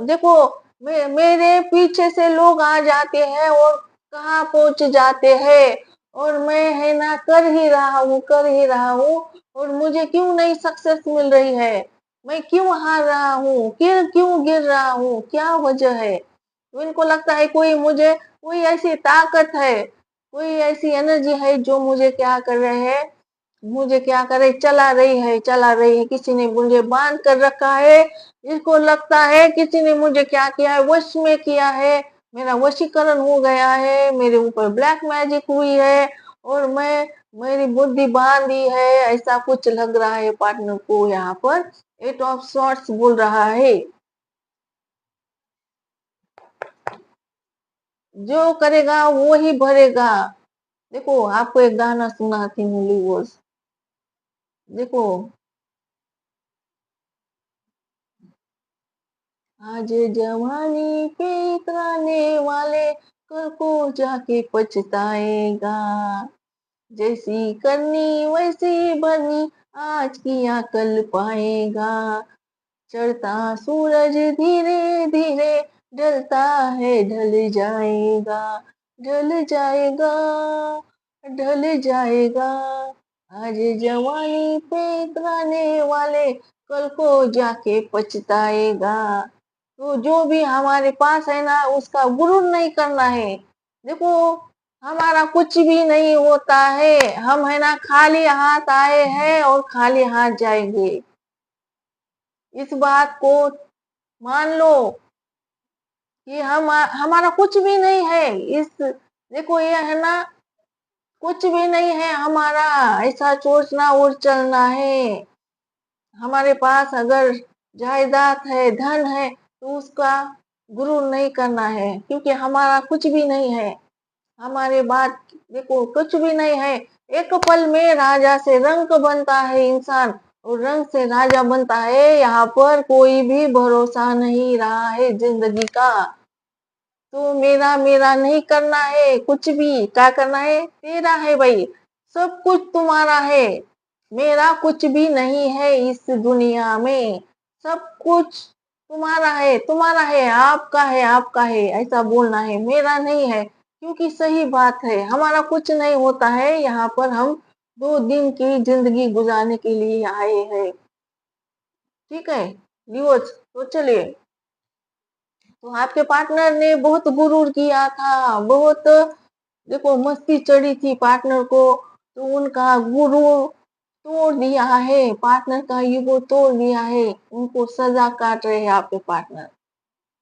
देखो मेरे पीछे से लोग आ जाते हैं और कहाँ पहुंच जाते हैं, और मैं है ना कर ही रहा हूँ, और मुझे क्यों नहीं सक्सेस मिल रही है, मैं क्यों हार रहा हूँ, क्यों गिर रहा हूँ, क्या वजह है? तो इनको लगता है कोई ऐसी ताकत है, कोई ऐसी एनर्जी है जो मुझे क्या कर रहे हैं, मुझे क्या करे, चला रही है, किसी ने मुझे बांध कर रखा है। इसको लगता है किसी ने मुझे क्या किया है, वश में किया है, मेरा वशीकरण हो गया है, मेरे ऊपर ब्लैक मैजिक हुई है, और मेरी बुद्धि बांधी है, ऐसा कुछ लग रहा है पार्टनर को। यहाँ पर 8 ऑफ सॉर्ट्स बोल रहा है, जो करेगा वो ही भरेगा। देखो आपको एक गाना सुनाती हूँ लिवोस। देखो आज जवानी पे इतराने वाले कल को जाके पछताएगा। जैसी करनी वैसी भरनी आज किया कल पाएगा। चढ़ता सूरज धीरे धीरे ढलता है ढल जाएगा। ढल जाएगा ढल जाएगा। आज जवानी पे इतराने वाले कल को जाके पछताएगा। तो जो भी हमारे पास है ना उसका गुरूर नहीं करना है। देखो हमारा कुछ भी नहीं होता है, हम है ना खाली हाथ आए हैं और खाली हाथ जाएंगे। इस बात को मान लो कि हमारा कुछ भी नहीं है। इस देखो ये है ना कुछ भी नहीं है हमारा, ऐसा सोचना और चलना है। हमारे पास अगर जायदाद है धन है तो उसका गुरूर नहीं करना है, क्योंकि हमारा कुछ भी नहीं है। हमारे बात देखो कुछ भी नहीं है। एक पल में राजा से रंक बनता है इंसान और रंग से राजा बनता है। यहाँ पर कोई भी भरोसा नहीं रहा है जिंदगी का। तो मेरा मेरा नहीं करना है कुछ भी, क्या करना है तेरा है भाई। सब कुछ तुम्हारा है, मेरा कुछ भी नहीं है इस दुनिया में। सब कुछ तुम्हारा है, आपका है, आपका है ऐसा बोलना है, मेरा नहीं है। क्योंकि सही बात है, हमारा कुछ नहीं होता है। यहाँ पर हम 2 दिन की जिंदगी गुजारने के लिए आए हैं। ठीक है व्यूअर्स, तो चलिए। तो आपके पार्टनर ने बहुत गुरूर किया था, बहुत देखो मस्ती चढ़ी थी पार्टनर को, तो उनका गुरूर तोड़ दिया है, पार्टनर का ईगो तोड़ दिया है। उनको सजा काट रहे हैं आपके पार्टनर,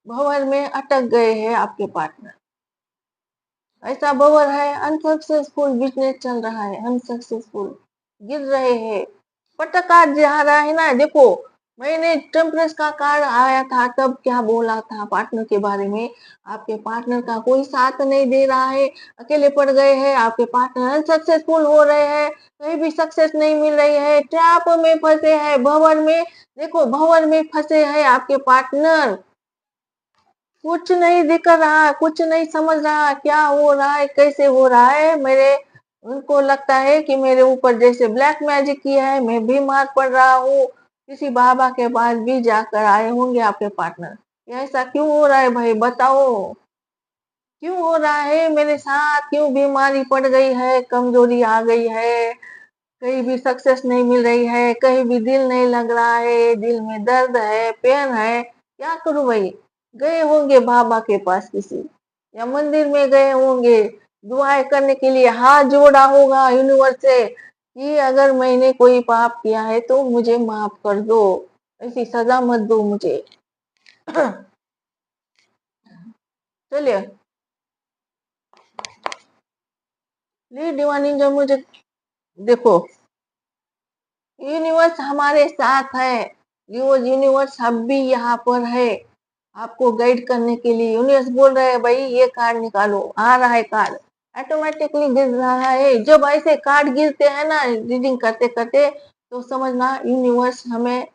भंवर में अटक गए हैं आपके पार्टनर। ऐसा भंवर है, अनसक्सेसफुल बिजनेस चल रहा है, अनसक्सेसफुल गिर रहे हैं, पटका जा रहा है ना। देखो मैंने टेम्परेस का कार्ड आया था तब क्या बोला था पार्टनर के बारे में। आपके पार्टनर का कोई साथ नहीं दे रहा है, अकेले पड़ गए हैं, आपके पार्टनर अनसक्सेसफुल हो रहे हैं, कहीं भी सक्सेस नहीं मिल रही है, ट्रैप में फंसे हैं, भंवर में। देखो भंवर में फंसे हैं आपके पार्टनर, कुछ नहीं दिख रहा, कुछ नहीं समझ रहा क्या हो रहा है, कैसे हो रहा है। मेरे उनको लगता है कि मेरे ऊपर जैसे ब्लैक मैजिक किया है, मैं बीमार पड़ रहा हूँ। किसी बाबा के पास भी जाकर आए होंगे आपके पार्टनर। ऐसा क्यों हो रहा है भाई बताओ, क्यों हो रहा है मेरे साथ, क्यों बीमारी पड़ गई है, कमजोरी आ गई है, कहीं भी सक्सेस नहीं मिल रही है, कहीं भी दिल नहीं लग रहा है, दिल में दर्द है, पेन है, क्या करूं भाई। गए होंगे बाबा के पास किसी, या मंदिर में गए होंगे, दुआएं करने के लिए हाथ जोड़ा होगा यूनिवर्स से कि अगर मैंने कोई पाप किया है तो मुझे माफ कर दो, ऐसी सजा मत दो मुझे। चलिए डिवाइन जो मुझे देखो, यूनिवर्स हमारे साथ है, यूनिवर्स अब भी यहाँ पर है आपको गाइड करने के लिए। यूनिवर्स बोल रहे हैं भाई ये कार्ड निकालो, आ रहा है कार्ड, ऑटोमेटिकली गिर रहा है। जब ऐसे कार्ड गिरते हैं ना रीडिंग करते करते, तो समझना यूनिवर्स हमें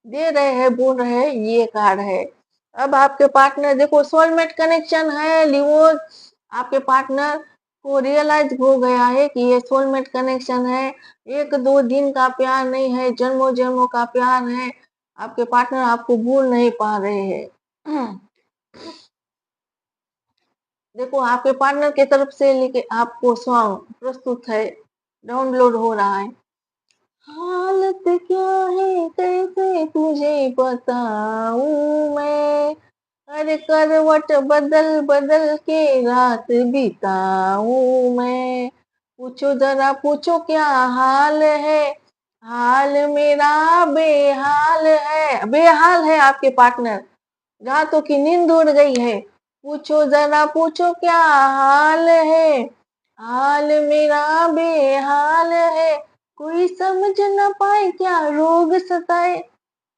दे रहे हैं, बोल रहे हैं ये कार्ड है। अब आपके पार्टनर देखो सोलमेट कनेक्शन है लिवो, आपके पार्टनर को रियलाइज हो गया है कि ये सोलमेट कनेक्शन है, 1-2 दिन का प्यार नहीं है, जन्मों जन्मों का प्यार है। आपके पार्टनर आपको भूल नहीं पा रहे हैं। देखो आपके पार्टनर की तरफ से लेके आपको सॉन्ग प्रस्तुत है, डाउनलोड हो रहा है। हालत क्या है कैसे तुझे बताऊं मैं, हर करवट बदल बदल के रात बिताऊं मैं। पूछो जरा पूछो क्या हाल है, हाल मेरा बेहाल है। बेहाल है आपके पार्टनर, रातों की नींद उड़ गई है। पूछो जरा पूछो क्या हाल है, हाल मेरा बेहाल है। कोई समझ न पाए क्या रोग सताए,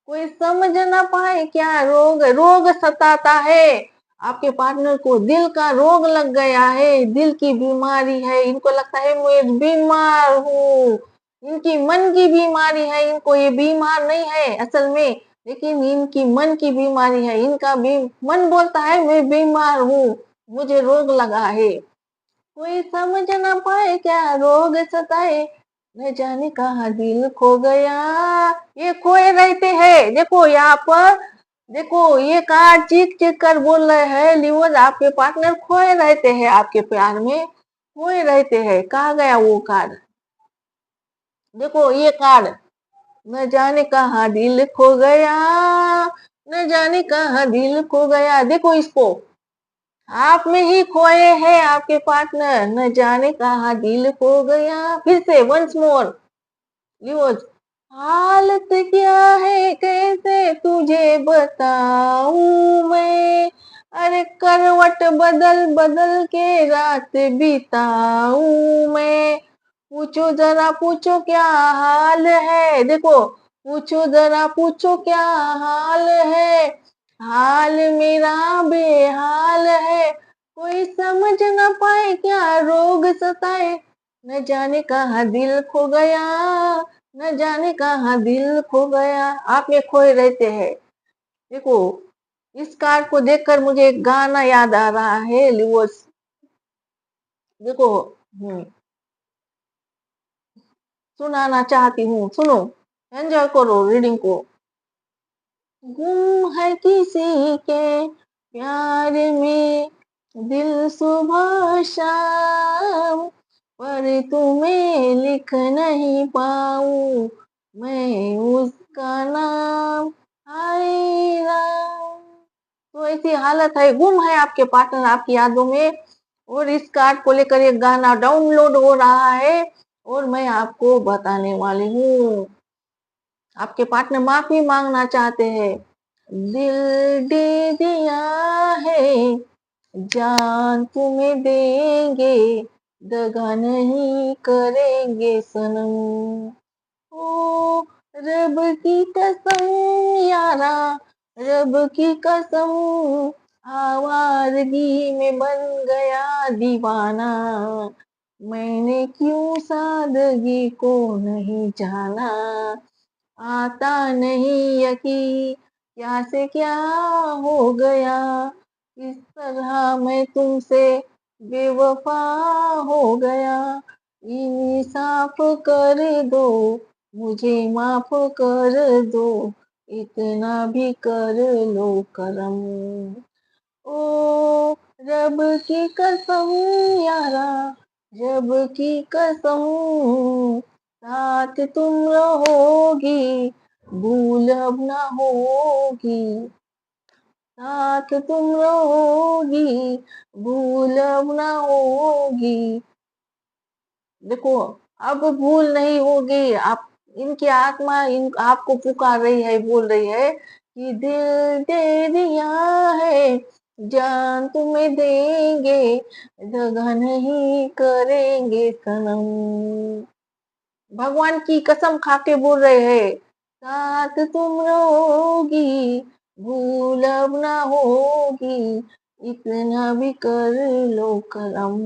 कोई समझ न पाए क्या रोग रोग सताता है। आपके पार्टनर को दिल का रोग लग गया है, दिल की बीमारी है, इनको लगता है मैं बीमार हूँ, इनकी मन की बीमारी है, इनको ये बीमार नहीं है असल में। लेकिन इनकी मन की बीमारी है, इनका भी मन बोलता है मैं बीमार हूँ, मुझे रोग लगा है। कोई समझ ना पाए क्या रोग सताए, न जाने कहाँ दिल खो गया। ये खोए रहते हैं, देखो यहाँ पर, देखो ये कार्ड चीख चीख कर बोल रहे हैं लिवर आपके पार्टनर खोए रहते हैं, आपके प्यार में खोए रहते हैं। कहाँ गया वो कार्ड? देखो ये कार्ड, न जाने कहाँ दिल खो गया, न जाने कहाँ दिल खो गया। देखो इसको, आप में ही खोए हैं आपके पार्टनर, न जाने कहाँ दिल खो गया। फिर से वंस मोर लिवोज, हालत क्या है कैसे तुझे बताऊं मैं, अरे करवट बदल बदल के रात बिताऊं मैं। पूछो जरा पूछो क्या हाल है, देखो पूछो जरा पूछो क्या हाल है, हाल मेरा बेहाल है। कोई समझ न पाए क्या रोग सताए, न जाने कहाँ दिल खो गया, न जाने कहाँ दिल खो गया। आप में खोए रहते हैं। देखो इस कार्ड को देखकर मुझे एक गाना याद आ रहा है लिवोस। देखो सुनाना चाहती हूँ, सुनो, एंजॉय करो रीडिंग को। गुम है किसी के प्यार में दिल सुबह शाम, पर तुम्हें लिख नहीं पाऊं मैं उसका नाम, हाय राम। तो ऐसी हालत है, गुम है आपके पार्टनर आपकी यादों में, और इस कार्ड को लेकर एक गाना डाउनलोड हो रहा है और मैं आपको बताने वाली हूँ। आपके पार्टनर माफी मांगना चाहते हैं। दिल दे दिया है, जान तुम्हें देंगे, दगा नहीं करेंगे सनम। ओ रब की कसम यारा, रब की कसम, आवारगी में बन गया दीवाना, मैंने क्यों सादगी को नहीं जाना, आता नहीं यकीन क्या से क्या हो गया, इस तरह मैं तुमसे बेवफा हो गया, इंसाफ कर दो, मुझे माफ कर दो, इतना भी कर लो करम। ओ रब की कसम यारा, रब की कसम, साथ तुम रहोगी, भूल अब ना होगी, साथ तुम रहोगी, भूल अब ना होगी। देखो अब भूल नहीं होगी। आप, इनकी आत्मा इन आपको पुकार रही है, बोल रही है कि दिल दे दिया है, जान तुम्हें देंगे, दगा नहीं करेंगे सनम। भगवान की कसम खा के बोल रहे हैं, साथ तुम रहोगी, भूल अब ना होगी, इतना भी कर लो करम।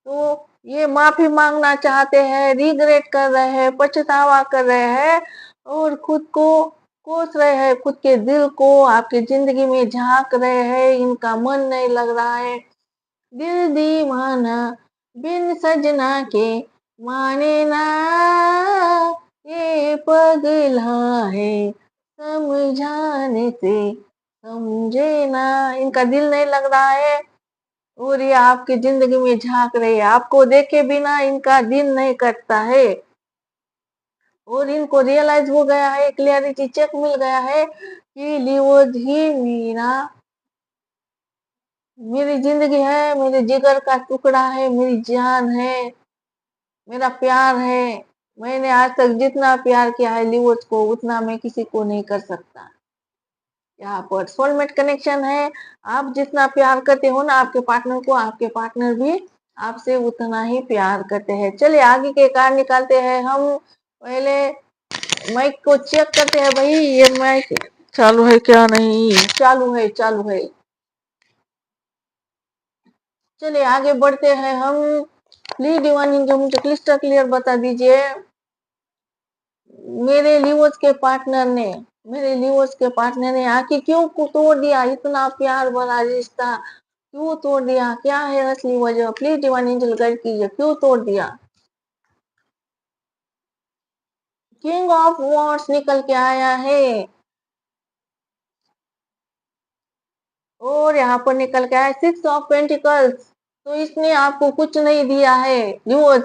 तो ये माफी मांगना चाहते हैं, रिग्रेट कर रहे हैं, पछतावा कर रहे हैं और खुद को कोस रहे हैं, खुद के दिल को आपकी जिंदगी में झांक रहे हैं। इनका मन नहीं लग रहा है, दिल दीवाना बिन सजना के माने ना, ये पगला है समझाने से समझे ना। इनका दिल नहीं लग रहा है और ये आपकी जिंदगी में झांक रहे हैं, आपको देखे बिना इनका दिल नहीं करता है। और इनको रियलाइज हो गया है, क्लियरिटी चेक मिल गया है कि लिवोज ही मेरी जिंदगी है, मेरे जिगर का टुकड़ा है, मेरी जान है, मेरा प्यार है। मैंने आज तक जितना प्यार किया है लिवोज को, उतना मैं किसी को नहीं कर सकता। यहाँ पर सोलमेट कनेक्शन है। आप जितना प्यार करते हो ना आपके पार्टनर को, आपके पार्टनर भी आपसे उतना ही प्यार करते हैं। चलिए आगे के कार्ड निकालते हैं हम। पहले माइक को चेक करते हैं, भाई ये माइक चालू है क्या? नहीं, चालू है, चालू है। चलिए आगे बढ़ते हैं हम। प्लीज डिवाइन जो मुझे क्लिस्टर क्लियर बता दीजिए, मेरे लिवोज के पार्टनर ने आखिर क्यों तोड़ दिया, इतना प्यार भरा रिश्ता क्यों तोड़ दिया, क्या है असली वजह, प्लीज डिवाइन एंजल गाइड कीजिए, क्यों तोड़ दिया। किंग ऑफ वॉर्ड्स निकल के आया है और यहाँ पर निकल के आया 6 ऑफ पेंटिकल्स। तो इसने आपको कुछ नहीं दिया है लिवोज,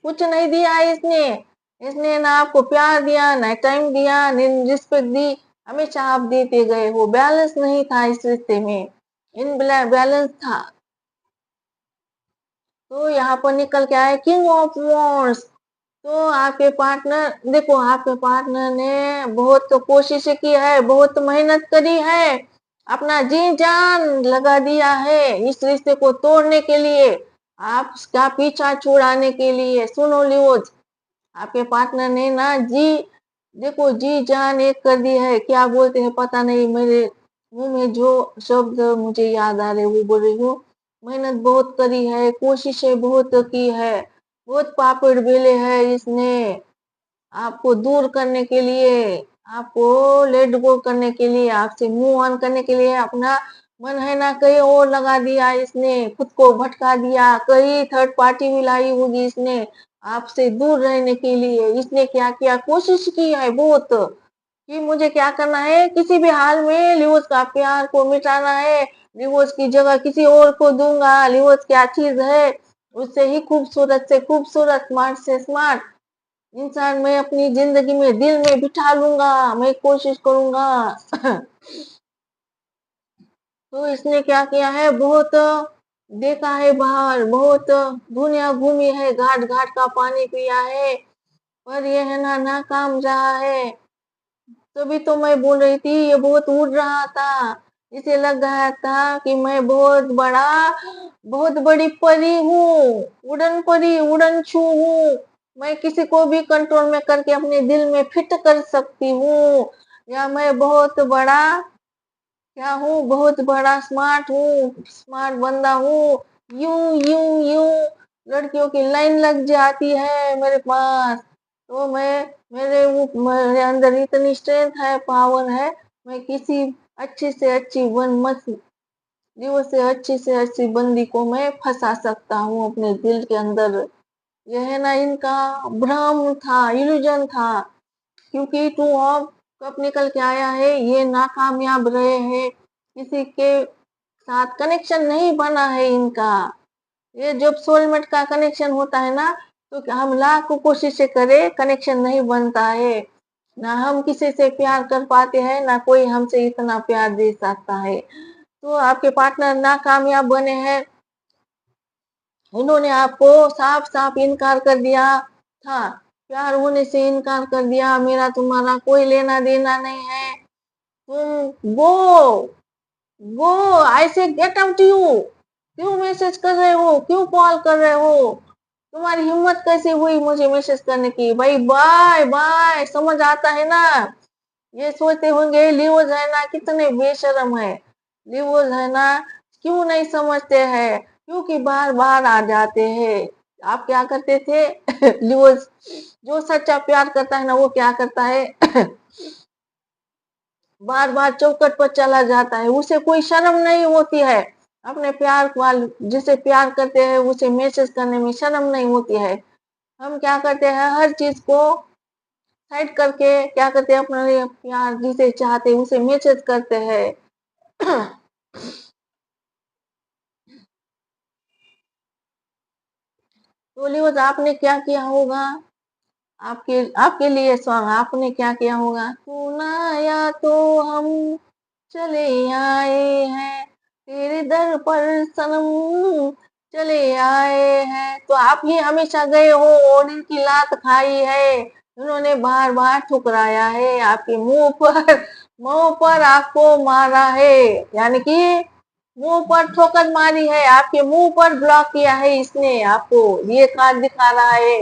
कुछ नहीं दिया है इसने। इसने ना आपको प्यार दिया, ना टाइम दिया, ना रिस्पेक्ट दी, हमेशा आप देते गए हो। बैलेंस नहीं था इस रिश्ते में, इन बैलेंस था। तो यहाँ पर निकल के आया किंग ऑफ वॉर्स। तो आपके पार्टनर, देखो आपके पार्टनर ने बहुत तो कोशिश की है, बहुत मेहनत करी है, अपना जी जान लगा दिया है इस रिश्ते को तोड़ने के लिए, आपका पीछा छुड़ाने के लिए। सुनो लियोज, आपके पार्टनर ने ना देखो जी जान एक कर दी है। क्या बोलते हैं पता नहीं, मेरे मुंह में जो शब्द मुझे याद आ रहे वो बोल रही हूँ। मेहनत बहुत करी है, कोशिशें बहुत की है, बहुत पापड़ बेले है इसने आपको दूर करने के लिए, आपको लेट गो करने के लिए, आपसे मूव ऑन करने के लिए। अपना मन है ना कहीं और लगा दिया इसने, खुद को भटका दिया, कहीं थर्ड पार्टी भी लाई होगी इसने आपसे दूर रहने के लिए। इसने क्या किया, कोशिश की है बहुत कि मुझे क्या करना है, किसी भी हाल में लिवोज का प्यार को मिटाना है, लिवोज की जगह किसी और को दूंगा। लिवोज क्या चीज है, उससे ही खूबसूरत से खूबसूरत, स्मार्ट से स्मार्ट इंसान मैं अपनी जिंदगी में दिल में बिठा लूंगा, मैं कोशिश करूंगा। तो इसने क्या किया है, बहुत देखा है बाहर, बहुत दुनिया घूमी है, घाट घाट का पानी पिया है, पर यह है ना नाकाम रहा है। तभी तो मैं बोल रही थी ये बहुत उड़ रहा था, इसे लग रहा था कि मैं बहुत बड़ी परी हूँ, उड़न परी, उड़न छू हूँ। मैं किसी को भी कंट्रोल में करके अपने दिल में फिट कर सकती हूँ, या मैं बहुत बड़ा क्या हूँ, बहुत बड़ा स्मार्ट हूँ, स्मार्ट बंदा हूँ। यूं यूं यूं लड़कियों की लाइन लग जाती है मेरे पास। तो मेरे अंदर इतनी स्ट्रेंथ है, पावर है, मैं किसी अच्छी से अच्छी दिवस से अच्छी बंदी को मैं फंसा सकता हूँ अपने दिल के अंदर। यह है ना इनका भ्रम था, इल्यूजन था, क्योंकि 2 ऑफ कप निकल के आया है, ये नाकामयाब रहे हैं, किसी के साथ कनेक्शन नहीं बना है इनका। ये जब सोलमेट का कनेक्शन होता है ना, तो हम लाख कोशिशें करें, कनेक्शन नहीं बनता है, ना हम किसी से प्यार कर पाते हैं, ना कोई हमसे इतना प्यार दे सकता है। तो आपके पार्टनर नाकामयाब बने हैं, उन्होंने आपको साफ साफ इनकार कर दिया था, प्यार होने से इनकार कर दिया, मेरा तुम्हारा कोई लेना देना नहीं है, तुम गो आई से गेट आउट यू। क्यों मैसेज कर रहे हो, क्यों कॉल कर रहे हो, तुम्हारी हिम्मत कैसे हुई मुझे मैसेज करने की, भाई बाय बाय, समझ आता है ना। ये सोचते होंगे लिवोज है ना कितने बेशरम है, लिवोज है ना क्यों नहीं समझते हैं, क्योंकि बार बार आ जाते हैं। आप क्या करते थे लिवोज जो सच्चा प्यार करता है ना वो क्या करता है बार बार चौकट पर चला जाता है, उसे कोई शर्म नहीं होती है, अपने प्यार वाल जिसे प्यार करते हैं उसे मैसेज करने में शर्म नहीं होती है। हम क्या करते हैं, हर चीज को साइड करके क्या करते हैं, अपना प्यार जिसे चाहते हैं उसे मैसेज करते हैं। तो लिवज आपने क्या किया होगा, आपके आपके लिए सॉन्ग, आपने क्या किया होगा, सुनाया तो हम चले आए हैं तेरे दर पर सनम, चले आए हैं। तो आप ही हमेशा गए हो और इनकी लात खाई है, उन्होंने बार बार ठुकराया है आपके मुंह पर आपको मारा है, यानी कि मुंह पर ठोकर मारी है, आपके मुंह पर ब्लॉक किया है इसने आपको, ये कार्ड दिखा रहा है।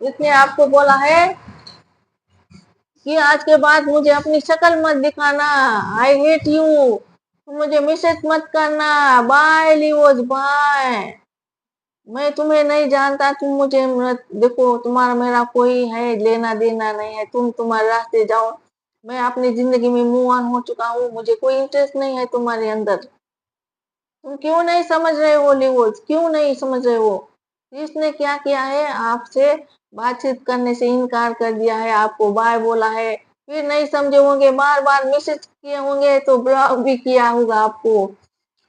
इसने आपको बोला है कि आज के बाद मुझे अपनी शक्ल मत दिखाना, आई हेट यू, मुझे मैसेज मत करना, बाय लिवोज बाय। मैं तुम्हें नहीं जानता, तुम मुझे मत देखो, तुम्हारा मेरा कोई है लेना देना नहीं है, तुम तुम्हारे रास्ते जाओ। मैं अपनी ज़िंदगी में मूव ऑन हो चुका हूँ, मुझे कोई इंटरेस्ट नहीं है तुम्हारे अंदर। तुम क्यों नहीं समझ रहे हो लिवोस, क्यों नहीं समझ रहे हो? इसने क्या किया है, आपसे बातचीत करने से इनकार कर दिया है, आपको बाय बोला है, फिर नहीं समझे होंगे, बार-बार मैसेज किए होंगे तो ब्लॉक भी किया होगा आपको।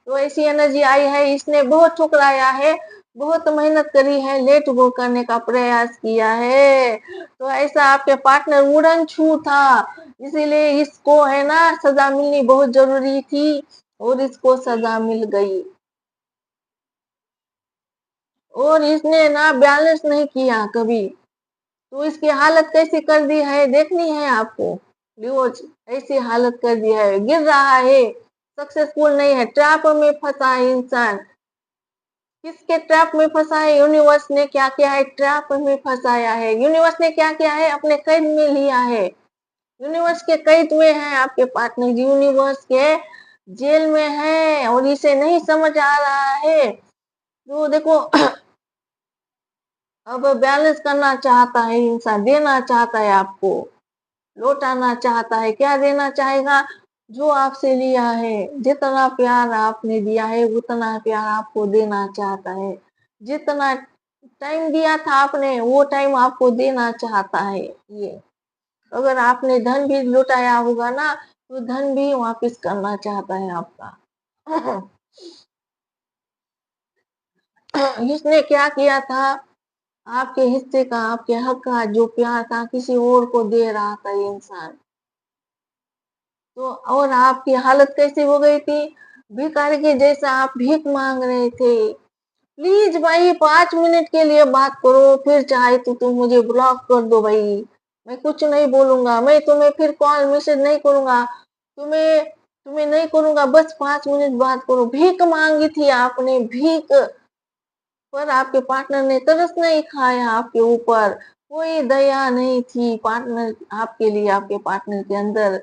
तो ऐसी एनर्जी आई है, इसने बहुत ठुकराया है, बहुत मेहनत करी है, लेट गो करने का प्रयास किया है। तो ऐसा आपके पार्टनर वुडन छू था, इसीलिए इसको है ना सजा मिलनी बहुत जरूरी थी और इसको सजा मिल गई। और इसने ना बैलेंस नहीं किया कभी, तो इसकी हालत कैसी कर दी है देखनी है आपको। डिवोर्स ऐसी हालत कर दी है, गिर रहा है, सक्सेसफुल नहीं है, ट्रैप में फंसा है इंसान। किसके ट्रैप में फंसा है? यूनिवर्स ने क्या किया है, ट्रैप में फंसाया है। यूनिवर्स ने क्या किया है, अपने कैद में लिया है। यूनिवर्स के कैद में है आपके पार्टनर, यूनिवर्स के जेल में है और इसे नहीं समझ आ रहा है। तो देखो अब बैलेंस करना चाहता है इंसान, देना चाहता है आपको, लौटाना चाहता है। क्या देना चाहेगा? जो आपसे लिया है, जितना प्यार आपने दिया है उतना प्यार आपको देना चाहता है। जितना टाइम दिया था आपने वो टाइम आपको देना चाहता है ये। अगर आपने धन भी लुटाया होगा ना तो धन भी वापस करना चाहता है आपका। इसने क्या किया था, आपके हिस्से का, आपके हक का जो प्यार था किसी और को दे रहा था ये इंसान। तो और आपकी हालत कैसी हो गई थी, भिखारी के जैसा आप भीख मांग रहे थे। प्लीज भाई 5 मिनट के लिए बात करो, फिर चाहे तो तुम मुझे ब्लॉक कर दो भाई, मैं कुछ नहीं बोलूंगा, मैं तुम्हें फिर कॉल मैसेज नहीं करूंगा, तुम्हें तुम्हें नहीं करूंगा, बस 5 मिनट बात करो। भीख मांगी थी आपने, भीख। पर आपके पार्टनर ने तरस नहीं खाया आपके ऊपर, कोई दया नहीं थी पार्टनर आपके लिए, आपके पार्टनर के अंदर।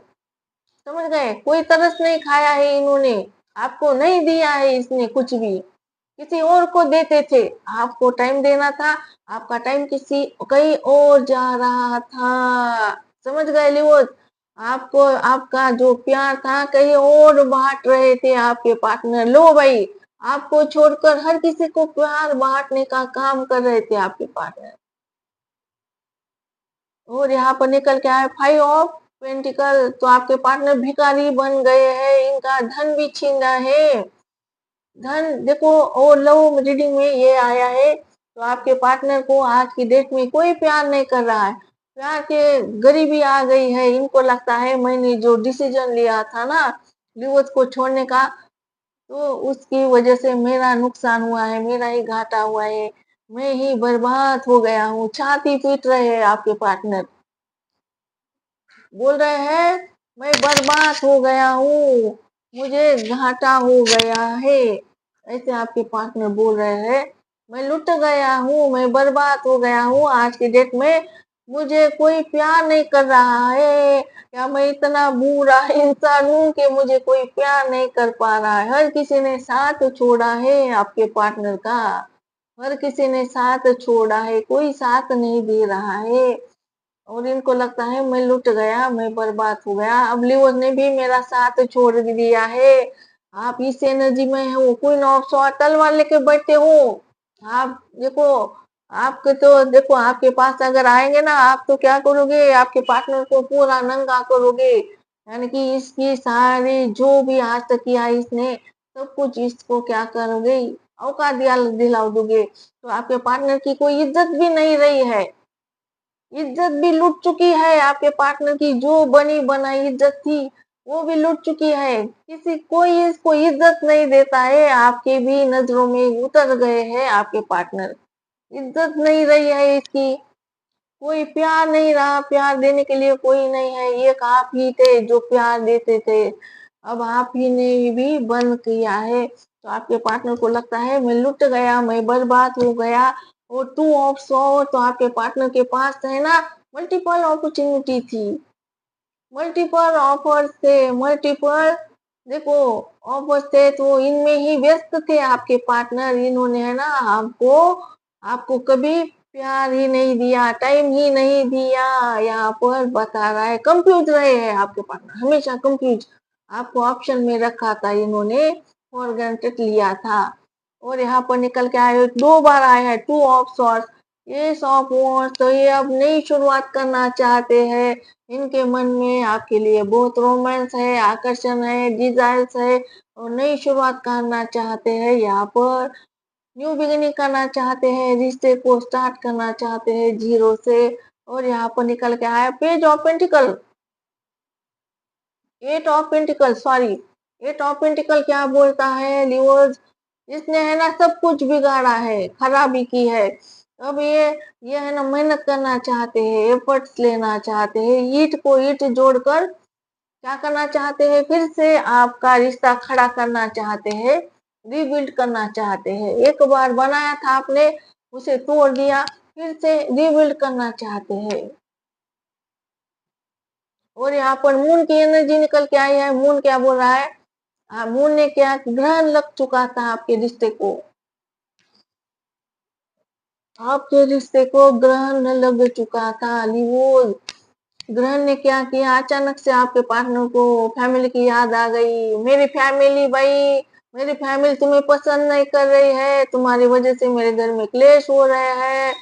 समझ गए, कोई तरस नहीं खाया है इन्होंने, आपको नहीं दिया है इसने कुछ भी, किसी और को देते थे। आपको टाइम देना था, आपका टाइम किसी कहीं और जा रहा था। समझ गए लिवोस, आपको आपका जो प्यार था कहीं और बांट रहे थे आपके पार्टनर। लो भाई, आपको छोड़कर हर किसी को प्यार बांटने का काम कर रहे थे आपके पार्टनर। और यहाँ पर निकल के आया 5 ऑफ पेंटिकल, तो आपके पार्टनर भिखारी बन गए हैं, इनका धन भी छीना है। धन देखो, और लव रीडिंग में ये आया है, तो आपके पार्टनर को आज की डेट में कोई प्यार नहीं कर रहा है, प्यार के गरीबी आ गई है। इनको लगता है मैंने जो डिसीजन लिया था ना डिवोर्स को छोड़ने का, तो उसकी वजह से मेरा नुकसान हुआ है, मेरा ही घाटा हुआ है, मैं ही बर्बाद हो गया हूँ। छाती पीट रहे हैं आपके पार्टनर, बोल रहे हैं मैं बर्बाद हो गया हूँ, मुझे घाटा हो गया है। ऐसे आपके पार्टनर बोल रहे हैं, मैं लुट गया हूँ, मैं बर्बाद हो गया हूँ, आज की डेट में मुझे कोई प्यार नहीं कर रहा है, या मैं इतना बुरा इंसान हूँ कि मुझे कोई प्यार नहीं कर पा रहा है। हर किसी ने साथ छोड़ा है आपके पार्टनर का, हर किसी ने साथ छोड़ा है, कोई साथ नहीं दे रहा है। और इनको लगता है मैं लुट गया, मैं बर्बाद हो गया, अब लिवर ने भी मेरा साथ छोड़ दिया है। आप इस एनर्जी में हो, क्वीन ऑफ सॉर्ड तलवार लेके बैठे हो। आप देखो, आपके तो देखो आपके पास अगर आएंगे ना, आप तो क्या करोगे, आपके पार्टनर को पूरा नंगा करोगे, यानी कि इसकी सारी जो भी आज तक किया इसने सब कुछ इसको क्या करोगे, औकात दिला दोगे। तो आपके पार्टनर की कोई इज्जत भी नहीं रही है, इज्जत भी लूट चुकी है आपके पार्टनर की, जो बनी बनाई इज्जत थी वो भी लूट चुकी है। किसी कोई इसको इज्जत नहीं देता है, आपके भी नजरों में उतर गए हैं आपके पार्टनर, इज्जत नहीं रही है इसकी, कोई प्यार नहीं रहा, प्यार देने के लिए कोई नहीं है। एक आप ही थे जो प्यार देते थे, अब आप ही ने भी बंद किया है। तो आपके पार्टनर को लगता है मैं लुट गया, मैं बर्बाद हो गया। और 2 ऑफ सॉर्ड, तो आपके पार्टनर के पास है ना मल्टीपल अपॉर्चुनिटी थी, मल्टीपल ऑफर थे, मल्टीपल देखो, ऑफिस थे तो इनमें ही व्यस्त थे आपके पार्टनर। इन्होंने है ना आपको आपको कभी प्यार ही नहीं दिया, टाइम ही नहीं दिया। यहाँ पर बता रहा है कंफ्यूज रहे हैं आपके पार्टनर, हमेशा कंफ्यूज। आपको ऑप्शन में रखा था इन्होंने, फॉर ग्रांटेड लिया था। और यहाँ पर निकल के आए, 2 बार आया है, 2 ऑफ सॉर्ट्स। ये ऑफ वॉन्ट्स, तो ये अब नई शुरुआत करना चाहते हैं। इनके मन में आपके लिए बहुत रोमांस है, आकर्षण है, डिजायर्स है, और नई शुरुआत करना चाहते हैं। यहाँ पर न्यू बिगिनिंग करना चाहते हैं, रिश्ते को स्टार्ट करना चाहते हैं जीरो से। और यहाँ पर निकल के आया page of pentacle, 8 of pentacle, sorry, 8 of pentacle क्या बोलता है लिवर्स, इसने है ना सब कुछ बिगाड़ा है, खराबी की है। अब ये है ना मेहनत करना चाहते हैं, एफर्ट्स लेना चाहते हैं, ईंट को ईंट जोड़कर क्या करना चाहते हैं, फिर से आपका रिश्ता खड़ा करना चाहते हैं, रीबिल्ड करना चाहते हैं। एक बार बनाया था आपने, उसे तोड़ दिया, फिर से रीबिल्ड करना चाहते हैं। और यहाँ पर मून की एनर्जी निकल के आई है। मून क्या बोल रहा है, मून ने क्या, ग्रहण लग चुका था आपके रिश्ते को, आपके रिश्ते को ग्रहण लग चुका था लिवोज। ग्रहण ने क्या किया, अचानक से आपके पार्टनर को फैमिली की याद आ गई। मेरी फैमिली भाई, मेरी फैमिली तुम्हें पसंद नहीं कर रही है, तुम्हारी वजह से मेरे घर में क्लेश हो रहे हैं,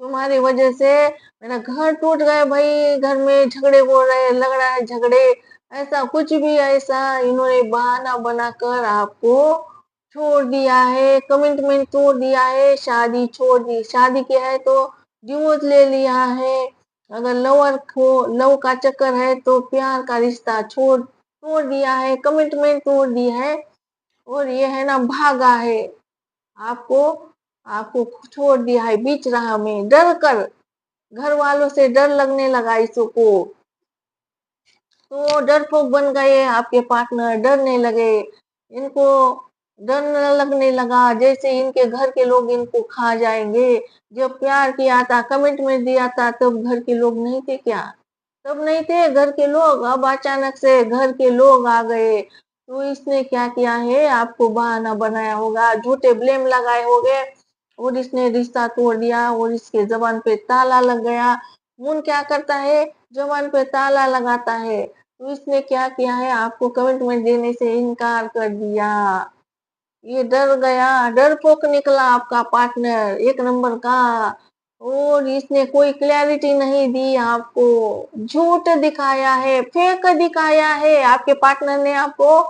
तुम्हारी वजह से मेरा घर टूट गया भाई, घर में झगड़े हो रहे, लग रहा है झगड़े, ऐसा कुछ भी, ऐसा इन्होंने बहाना बनाकर आपको छोड़ दिया है, कमिटमेंट तोड़ दिया है, शादी छोड़ दी, शादी किया है तो डिवोर्स ले लिया है। अगर लवर को लव का चक्कर है तो प्यार का रिश्ता तोड़ दिया है, कमिटमेंट तोड़ दी है, और ये है ना भागा है, आपको आपको छोड़ दिया है बीच राह में, डर कर, घर वालों से डर लगने लगा इसको, तो डरपोक बन गए आपके पार्टनर, डरने लगे, इनको डर लगने लगा जैसे इनके घर के लोग इनको खा जाएंगे। जब प्यार किया था, कमिटमेंट दिया था, तब घर के लोग नहीं थे क्या, तब नहीं थे घर के लोग, अब अचानक से घर के लोग आ गए। तो इसने क्या किया है, आपको बहाना बनाया होगा, झूठे ब्लेम लगाए होंगे, और इसने रिश्ता तोड़ दिया, और इसके जबान पे ताला लग गया। मून क्या करता है, जबान पे ताला लगाता है। तो इसने क्या किया है, आपको कमिटमेंट देने से इनकार कर दिया। ये डर गया, डरपोक निकला आपका पार्टनर, एक नंबर का। और इसने कोई क्लैरिटी नहीं दी आपको, झूठ दिखाया है, फेक दिखाया है, आपके पार्टनर ने आपको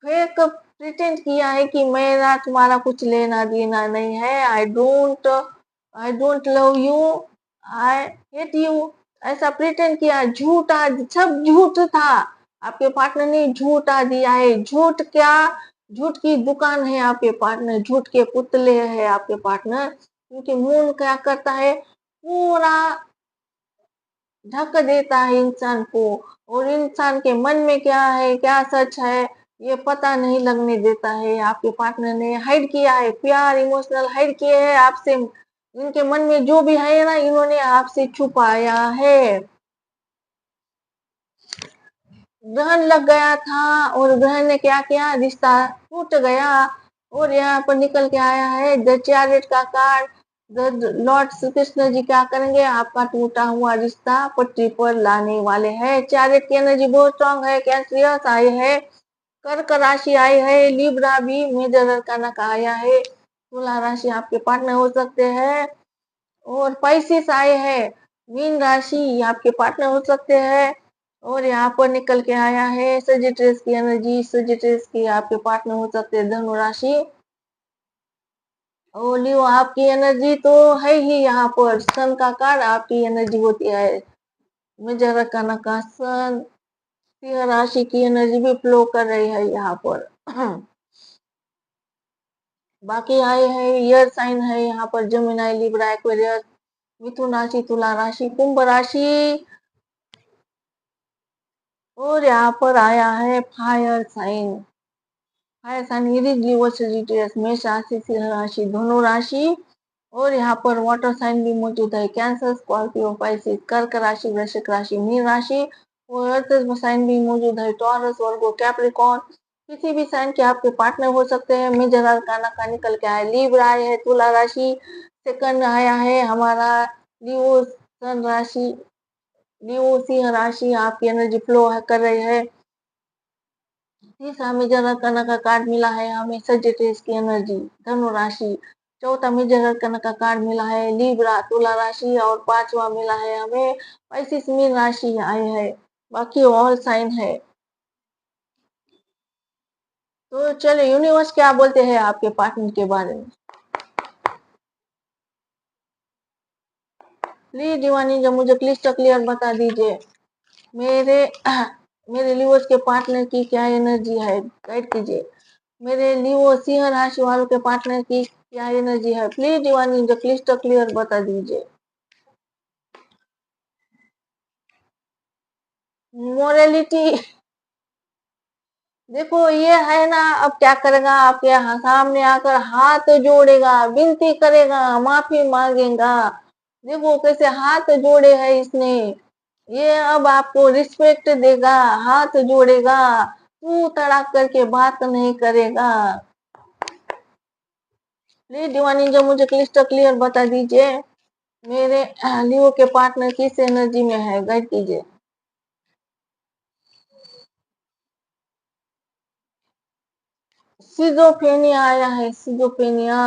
फेक प्रिटेंड किया है कि मेरा तुम्हारा कुछ लेना देना नहीं है, I don't love you, I hate you, ऐसा प्रिटेंड किया, झूठा, सब झूठ था। आपके पार्टनर ने झूठा दिया है, झूठ क्या, झूठ की दुकान है आपके पार्टनर, झूठ के पुतले है आपके पार्टनर। क्योंकि मून क्या करता है, पूरा ढक देता है इंसान को, और इंसान के मन में क्या है, क्या सच है, ये पता नहीं लगने देता है। आपके पार्टनर ने हाइड किया है, प्यार इमोशनल हाइड किए है आपसे, इनके मन में जो भी है ना, इन्होंने आपसे छुपाया है। ग्रहण लग गया था, और ग्रहण ने क्या किया, रिश्ता टूट गया। और यहाँ पर निकल के आया है द चैरियट का कार्ड। लॉर्ड श्री कृष्ण जी क्या करेंगे, आपका टूटा हुआ रिश्ता पटरी पर लाने वाले हैं। चैरियट की एनर्जी बहुत स्ट्रांग है, कैंसरियस आई है, कर्क राशि आई है, लिब्रा भी मेजर अरकाना का आया है, तुला राशि आपके पार्टनर हो सकते हैं, और पाइसिस आए हैं, मीन राशि आपके पार्टनर हो सकते हैं। और यहाँ पर निकल के आया है सजिटेरियस की एनर्जी, सजिटेरियस की आपके पार्टनर हो सकते हैं धनु राशि। और लियो आपकी एनर्जी तो है ही, यहाँ पर सन का कार्ड आपकी एनर्जी होती है, मेजर अरकाना का सन, सिंह राशि की एनर्जी भी फ्लो कर रही है यहाँ पर। बाकी आए हैं ईयर साइन है यहाँ पर, जमिनाई, लिब्रा, एक्वेरियस, मिथुन राशि, तुला राशि, कुंभ राशि। और यहाँ पर आया है fire sign, fire sign Aries, मेष राशि, सिंह राशि, धनु राशि। और यहाँ पर वाटर साइन भी मौजूद है, कैंसर, स्कॉर्पियो, पाइसिस, कर्क राशि, वृश्चिक राशि, मीन राशि। और अर्थ साइन भी मौजूद है, टॉरस, वर्गो, कैप्रिकॉर्न, किसी भी साइन के आपके पार्टनर हो सकते हैं। मेजर अरकाना का निकल के आया लिब्रा है, तुला राशि। सेकंड आया है हमारा लियो सन राशि, लियो सिंह राशि आपकी एनर्जी फ्लो कर रही है। तीसरा मेजर अरकाना का कार्ड मिला है हमें सजिटेरियस की एनर्जी, धनु राशि। चौथा मेजर अरकाना का कार्ड मिला है लिब्रा, तुला राशि। और पांचवा मिला है हमें स्पाइसिस मीन राशि आई है। बाकी ऑल साइन है। तो चलो यूनिवर्स क्या बोलते हैं आपके पार्टनर के बारे में। प्लीज दीवानी जब मुझे क्लिस्टर क्लियर बता दीजिए मेरे मेरे लिवर्स के पार्टनर की क्या एनर्जी है, गाइड कीजिए। मेरे लियो सिंह राशि वालों के पार्टनर की क्या एनर्जी है, प्लीज दीवानी जो क्लिस्टर क्लियर बता दीजिए। मोरालिटी देखो ये है ना, अब क्या करेगा आपके सामने आकर हाथ जोड़ेगा, विनती करेगा, माफी मांगेगा। देखो कैसे हाथ जोड़े है इसने। ये अब आपको रिस्पेक्ट देगा, हाथ जोड़ेगा, तू तड़ाक करके बात नहीं करेगा। प्लीज दीवानी जो मुझे क्लिस्टर क्लियर बता दीजिए मेरे लियो के पार्टनर किस एनर्जी में है, गाइड कीजिए। सिजोफ्रेनिया आया है, सिजोफ्रेनिया।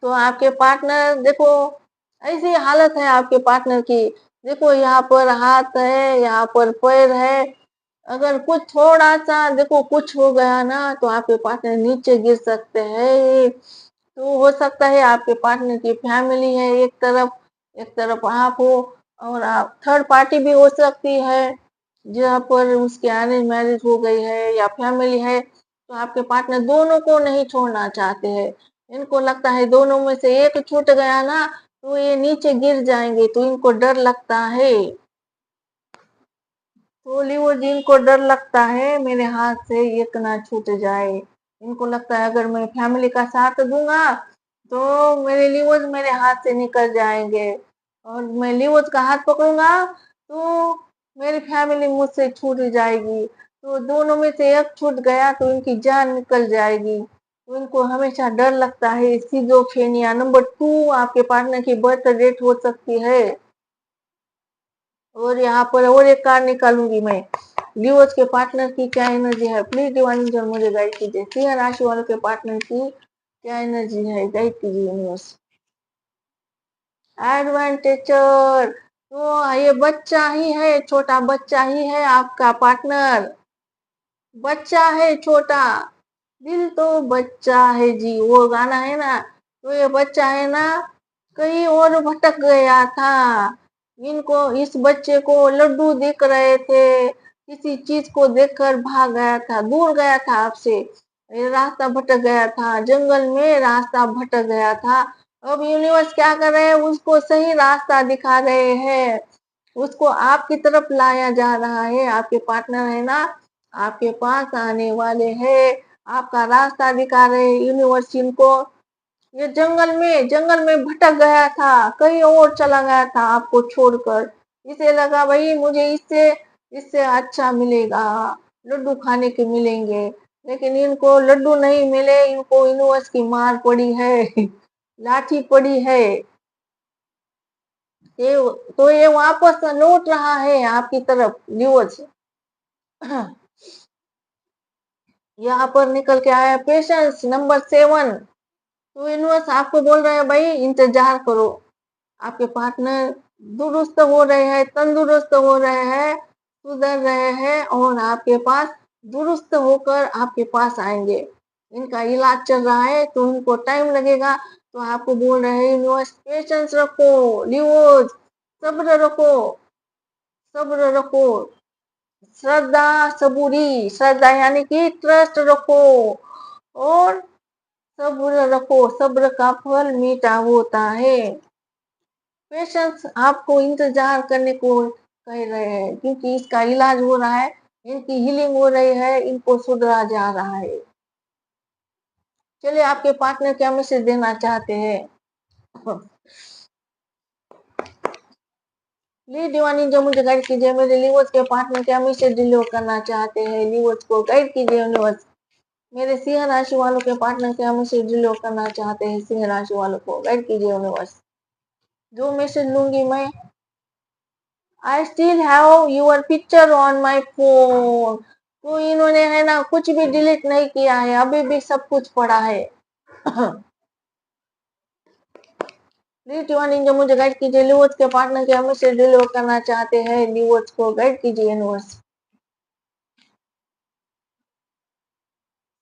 तो आपके पार्टनर देखो ऐसी हालत है आपके पार्टनर की। देखो यहाँ पर हाथ है, यहाँ पर पैर है। अगर कुछ थोड़ा सा देखो कुछ हो गया ना तो आपके पार्टनर नीचे गिर सकते हैं। तो हो सकता है आपके पार्टनर की फैमिली है एक तरफ आप हो, और आप थर्ड पार्टी भी हो सकती है जहाँ पर उसकी अरेंज मैरिज हो गई है या फैमिली है। तो आपके पार्टनर दोनों को नहीं छोड़ना चाहते हैं। इनको लगता है दोनों में से एक छूट गया ना तो ये नीचे गिर जाएंगे, तो इनको डर लगता है। तो लियो जिनको डर लगता है मेरे हाथ से एक ना छूट जाए। इनको लगता है अगर मैं फैमिली का साथ दूंगा तो मेरे लिवोज मेरे हाथ से निकल जाएंगे, और मैं लिवोज का हाथ पकड़ूंगा तो मेरी फैमिली मुझसे छूट जाएगी। तो दोनों में से एक छूट गया तो इनकी जान निकल जाएगी। तो इनको हमेशा डर लगता है। सिजोफ्रेनिया नंबर 2 आपके पार्टनर की बर्थ डेट हो सकती है। और यहाँ पर और एक कार्ड निकालूंगी मैं। लियोज के पार्टनर की क्या एनर्जी है, प्लीज डिवाइन एंजल मुझे गाइड कीजिए। सिंह राशि वालों के पार्टनर की क्या एनर्जी है, गाइड कीजिए यूनिवर्स। एडवेंचर, तो ये बच्चा ही है, छोटा बच्चा ही है आपका पार्टनर। बच्चा है छोटा, दिल तो बच्चा है जी, वो गाना है ना। तो ये बच्चा है ना कहीं और भटक गया था। इनको इस बच्चे को लड्डू दिख रहे थे, किसी चीज को देखकर भाग गया था, दूर गया था आपसे। ये रास्ता भटक गया था, जंगल में रास्ता भटक गया था। अब यूनिवर्स क्या कर रहे हैं, उसको सही रास्ता दिखा रहे हैं। उसको आपकी तरफ लाया जा रहा है। आपके पार्टनर है ना आपके पास आने वाले हैं, आपका रास्ता दिखा रहे यूनिवर्स इनको। ये जंगल में भटक गया था, कहीं और चला गया था आपको छोड़कर। इसे लगा भाई मुझे इससे इससे अच्छा मिलेगा, लड्डू खाने के मिलेंगे। लेकिन इनको लड्डू नहीं मिले, इनको यूनिवर्स की मार पड़ी है लाठी पड़ी है। ये तो ये वापस लौट रहा है आपकी तरफ न्यूज। यहाँ पर निकल के आया पेशेंस नंबर 7। तो यूनिवर्स आपको बोल रहे हैं भाई इंतजार करो। आपके पार्टनर दुरुस्त हो रहे हैं, तंदुरुस्त हो रहे हैं, सुधर रहे हैं, और आपके पास दुरुस्त होकर आपके पास आएंगे। इनका इलाज चल रहा है तो इनको टाइम लगेगा। तो आपको बोल रहे हैं यूनिवर्स पेशेंस रखो, लिवोज सब्र रखो, सब्र रखो। श्रद्धा सबूरी, श्रद्धा यानी कि ट्रस्ट रखो, और सब्र रखो, सब्र का फल मीठा होता है। पेशेंस आपको इंतजार करने को कह रहे हैं क्योंकि इसका इलाज हो रहा है, इनकी हीलिंग हो रही है, इनको सुधरा जा रहा है। चलिए आपके पार्टनर क्या मैसेज देना चाहते हैं। प्लीज दीवानी जो मुझे गाइड कीजिए मेरे लिवर्स के पार्टनर क्या मैसेज डिलीवर करना चाहते हैं, लिवर्स को गाइड कीजिए यूनिवर्स। मेरे सिंह राशि वालों के पार्टनर क्या मैसेज डिलीवर करना चाहते हैं? सिंह राशि वालों को गाइड कीजिए यूनिवर्स। जो मैसेज लूंगी मैं। I still have your picture on my phone. तो इन्होंने है ना कुछ भी डिलीट नहीं किया है, अभी भी सब कुछ पड़ा है। प्लीज यूनिवर्स जो मुझे गाइड कीजिए, यूनिवर्स के पार्टनर क्या मैसेज डिलीवर करना चाहते हैं? यूनिवर्स को गाइड कीजिए universe.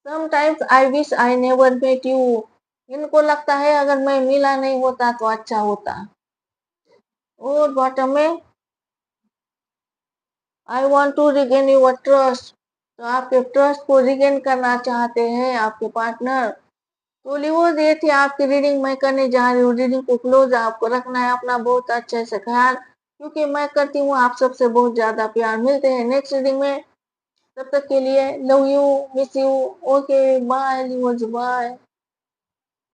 Sometimes I wish I never met you. इनको लगता है अगर मैं मिला नहीं होता तो अच्छा होता। और बॉटम में I want to regain your trust. तो आपके ट्रस्ट को रिगेन करना चाहते हैं आपके पार्टनर। तो लिवर्स ये थी आपकी रीडिंग मैं करने जा रही हूँ। रीडिंग को क्लोज आपको रखना है अपना बहुत अच्छे से ख्याल, क्योंकि मैं करती हूँ आप सबसे बहुत ज्यादा प्यार। मिलते हैं नेक्स्ट रीडिंग में, तब तक के लिए love you, miss you. Okay bye lovers, bye.